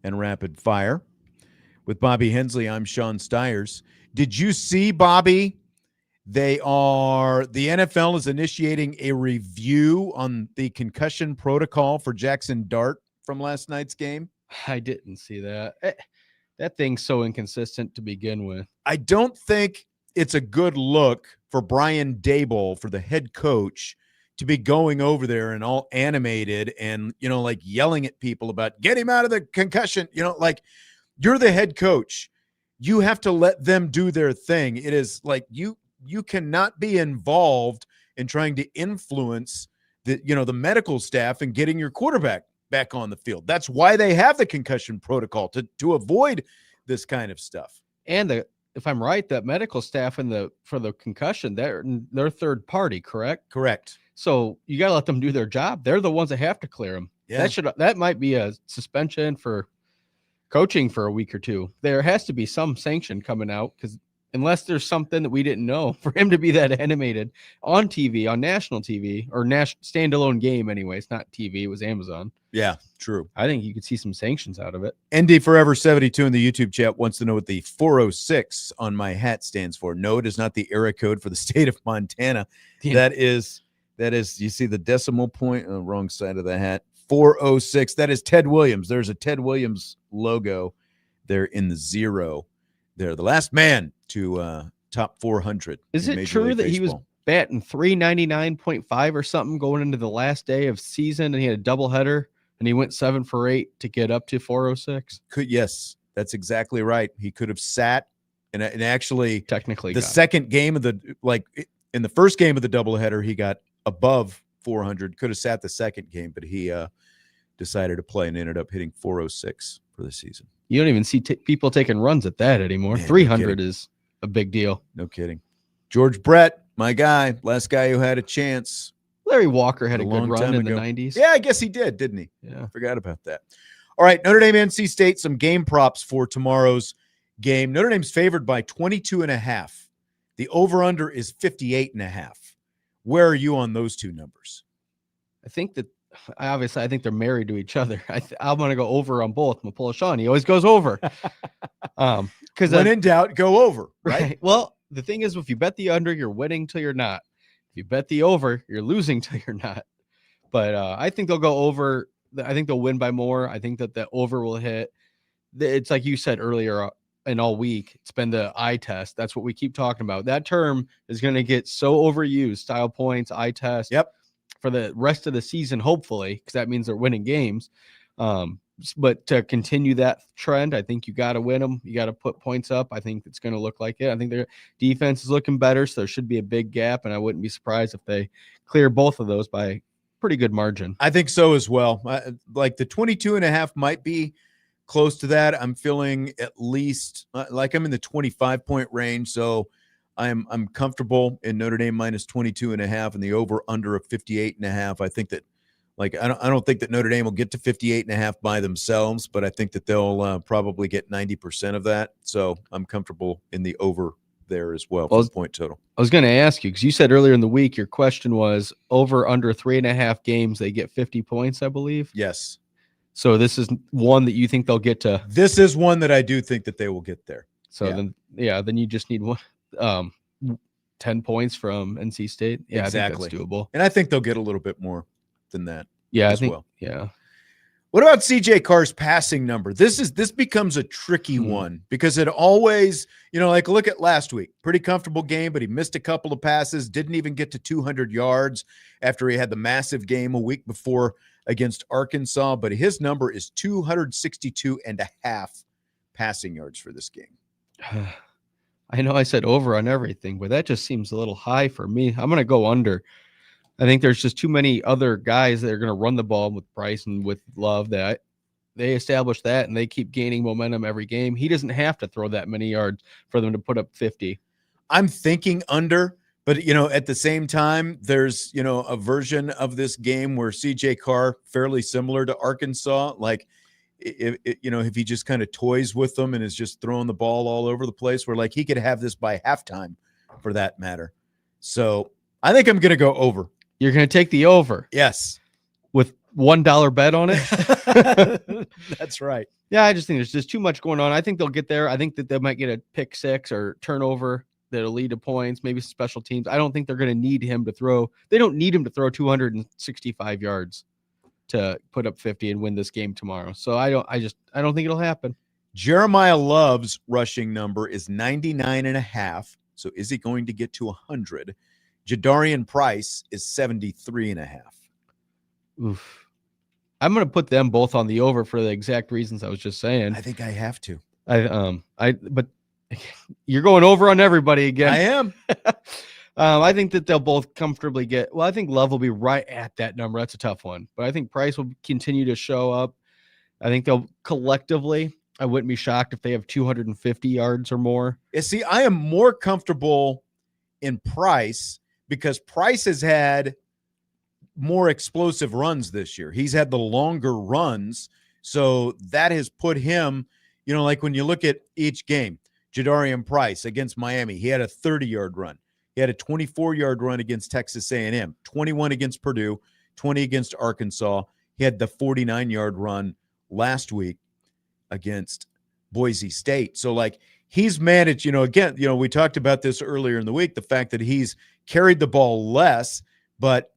and Rapid Fire. With Bobby Hensley, I'm Sean Stires. Did you see, Bobby, the NFL is initiating a review on the concussion protocol for Jackson Dart from last night's game? I didn't see that. That thing's so inconsistent to begin with. I don't think it's a good look for Brian Dable, for the head coach, to be going over there and all animated and, like yelling at people about get him out of the concussion. Like, you're the head coach. You have to let them do their thing. It is like you cannot be involved in trying to influence the medical staff and getting your quarterback back on the field. That's why they have the concussion protocol, to avoid this kind of stuff. And if I'm right, that medical staff for the concussion, they're third party, correct? Correct. So you got to let them do their job. They're the ones that have to clear them. Yeah. That might be a suspension for coaching for a week or two. There has to be some sanction coming out, because unless there's something that we didn't know, for him to be that animated on TV, on national TV, or standalone game anyways, not TV, it was Amazon. Yeah, true. I think you could see some sanctions out of it. ND Forever 72 in the YouTube chat wants to know what the 406 on my hat stands for. No, it is not the area code for the state of Montana. Yeah. That is, you see the decimal point on the wrong side of the hat. 406. That is Ted Williams. There's a Ted Williams logo there in the zero there. The last man to top 400. Is it true that he was batting 399.5 or something going into the last day of season, and he had a doubleheader and he went 7 for 8 to get up to 406? Yes, that's exactly right. He could have sat and actually technically the second game of in the first game of the doubleheader, he got above 400. Could have sat the second game, but he decided to play and ended up hitting 406 for the season. You don't even see people taking runs at that anymore. Man, 300 is a big deal. No kidding. George Brett, my guy, last guy who had a chance. Larry Walker had a good run in ago. The 90s. Yeah, I guess he did, didn't he? Yeah. Forgot about that. All right, Notre Dame, NC State, some game props for tomorrow's game. Notre Dame's favored by 22.5. The over-under is 58.5. Where are you on those two numbers? I think they're married to each other. I'm going to go over on both. I'm going to pull a Sean. He always goes over. Because when in doubt, go over. Right? Well, the thing is, if you bet the under, you're winning till you're not. If you bet the over, you're losing till you're not. But I think they'll go over. I think they'll win by more. I think that the over will hit. It's like you said earlier and all week, it's been the eye test. That's what we keep talking about. That term is going to get so overused. Style points, eye test. Yep. For the rest of the season, hopefully, because that means they're winning games. But to continue that trend, I think you got to win them. You got to put points up. I think it's going to look like it. I think their defense is looking better, so there should be a big gap, and I wouldn't be surprised if they clear both of those by pretty good margin. I think so as well. Like the 22.5 might be close to that. I'm feeling at least like I'm in the 25-point range, so I'm comfortable in Notre Dame minus 22.5 and the over under of 58.5. I think that I don't think that Notre Dame will get to 58.5 by themselves, but I think that they'll probably get 90% of that. So I'm comfortable in the over there as well for the point total. I was going to ask you, because you said earlier in the week, your question was over under 3.5 games, they get 50 points, I believe. Yes. So this is one that you think they'll get to. This is one that I do think that they will get there. So then you just need 10 points from NC State. Yeah, exactly. I think that's doable. And I think they'll get a little bit more than that. Yeah, I think. What about CJ Carr's passing number? This becomes a tricky one because it always, look at last week. Pretty comfortable game, but he missed a couple of passes, didn't even get to 200 yards after he had the massive game a week before against Arkansas. But his number is 262.5 passing yards for this game. I know I said over on everything, but that just seems a little high for me. I'm going to go under. I think there's just too many other guys that are going to run the ball with Bryce and with Love that they establish that and they keep gaining momentum every game. He doesn't have to throw that many yards for them to put up 50. I'm thinking under, but at the same time, there's, a version of this game where CJ Carr, fairly similar to Arkansas, like if he just kind of toys with them and is just throwing the ball all over the place, where like he could have this by halftime for that matter. So I think I'm going to go over You're going to take the over Yes. with $1 bet on it. That's right. Yeah, I just think there's just too much going on. I think they'll get there. I think that they might get a pick six or turnover that'll lead to points, maybe some special teams. I don't think they're going to need him to throw. They don't need him to throw 265 yards to put up 50 and win this game tomorrow. So I don't think it'll happen. Jeremiah Love's rushing number is 99.5. So is he going to get to 100? Jadarian Price is 73.5. Oof. I'm going to put them both on the over for the exact reasons I was just saying. I think I have to. But you're going over on everybody again. I am. I think that they'll both comfortably get. Well, I think Love will be right at that number. That's a tough one, but I think Price will continue to show up. I think they'll collectively. I wouldn't be shocked if they have 250 yards or more. Yeah, see, I am more comfortable in Price because Price has had more explosive runs this year. He's had the longer runs, so that has put him, like when you look at each game, Jadarian Price against Miami, he had a 30-yard run. He had a 24-yard run against Texas A&M, 21 against Purdue, 20 against Arkansas. He had the 49-yard run last week against Boise State. So, he's managed, again, we talked about this earlier in the week, the fact that he's carried the ball less, but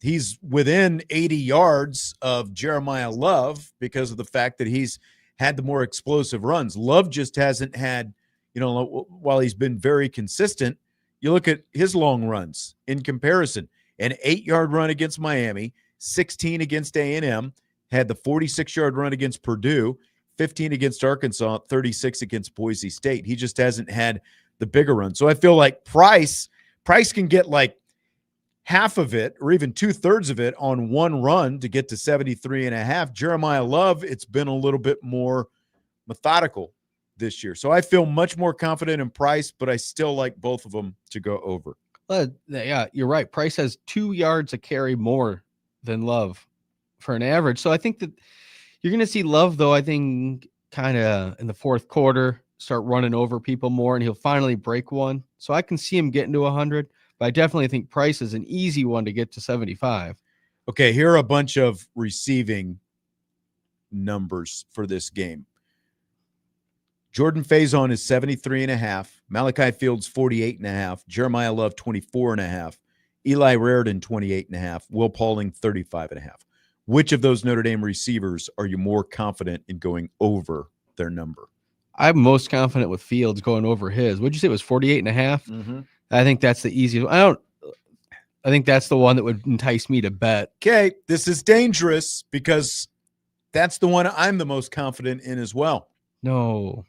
he's within 80 yards of Jeremiah Love because of the fact that he's had the more explosive runs. Love just hasn't had, while he's been very consistent, you look at his long runs in comparison, an 8-yard run against Miami, 16 against A&M, had the 46-yard run against Purdue, 15 against Arkansas, 36 against Boise State. He just hasn't had the bigger run. So I feel like Price can get half of it or even 2/3 of it on one run to get to 73.5. Jeremiah Love, it's been a little bit more methodical this year. So I feel much more confident in Price, but I still like both of them to go over. Yeah, you're right. Price has 2 yards a carry more than Love for an average. So I think that you're going to see Love, though, I think kind of in the fourth quarter, start running over people more, and he'll finally break one. So I can see him getting to 100. But I definitely think Price is an easy one to get to 75. Okay, here are a bunch of receiving numbers for this game. Jordan Faison is 73.5. Malachi Fields 48.5. Jeremiah Love 24.5. Eli Raridan 28.5. Will Pauling 35.5. Which of those Notre Dame receivers are you more confident in going over their number? I'm most confident with Fields going over his. What'd you say it was 48.5? Mm-hmm. I think that's the easiest. I think that's the one that would entice me to bet. Okay, this is dangerous because that's the one I'm the most confident in as well. No.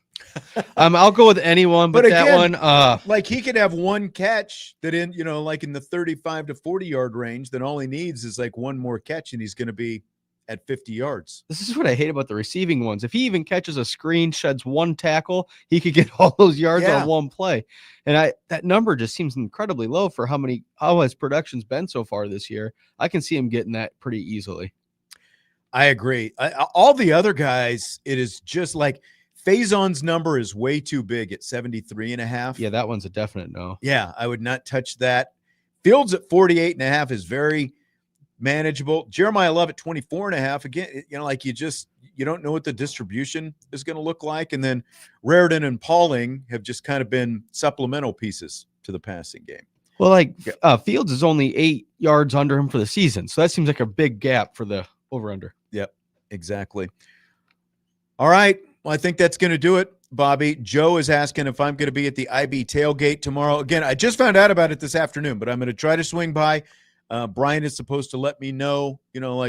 I'll go with anyone, but again, that one, he could have one catch that in the 35 to 40 yard range, then all he needs is one more catch and he's going to be at 50 yards. This is what I hate about the receiving ones. If he even catches a screen, sheds one tackle, he could get all those yards on one play. And that number just seems incredibly low for how his production's been so far this year. I can see him getting that pretty easily. I agree. All the other guys, it is just Faison's number is way too big at 73.5. Yeah, that one's a definite no. Yeah, I would not touch that. Fields at 48.5 is very manageable. Jeremiah Love at 24.5. Again, you don't know what the distribution is going to look like. And then Raridan and Pauling have just kind of been supplemental pieces to the passing game. Well, Fields is only 8 yards under him for the season. So that seems like a big gap for the over-under. Yep, exactly. All right. Well, I think that's going to do it, Bobby. Joe is asking if I'm going to be at the IB tailgate tomorrow. Again, I just found out about it this afternoon, but I'm going to try to swing by. Bryan is supposed to let me know,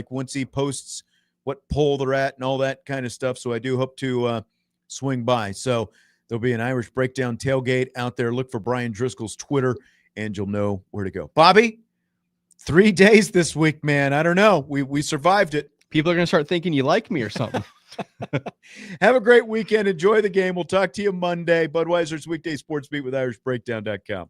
once he posts what poll they're at and all that kind of stuff. So I do hope to swing by. So there'll be an Irish Breakdown tailgate out there. Look for Brian Driskell's Twitter, and you'll know where to go. Bobby, 3 days this week, man. I don't know. We survived it. People are going to start thinking you like me or something. Have a great weekend. Enjoy the game. We'll talk to you Monday. Budweiser's Weekday Sports Beat with IrishBreakdown.com.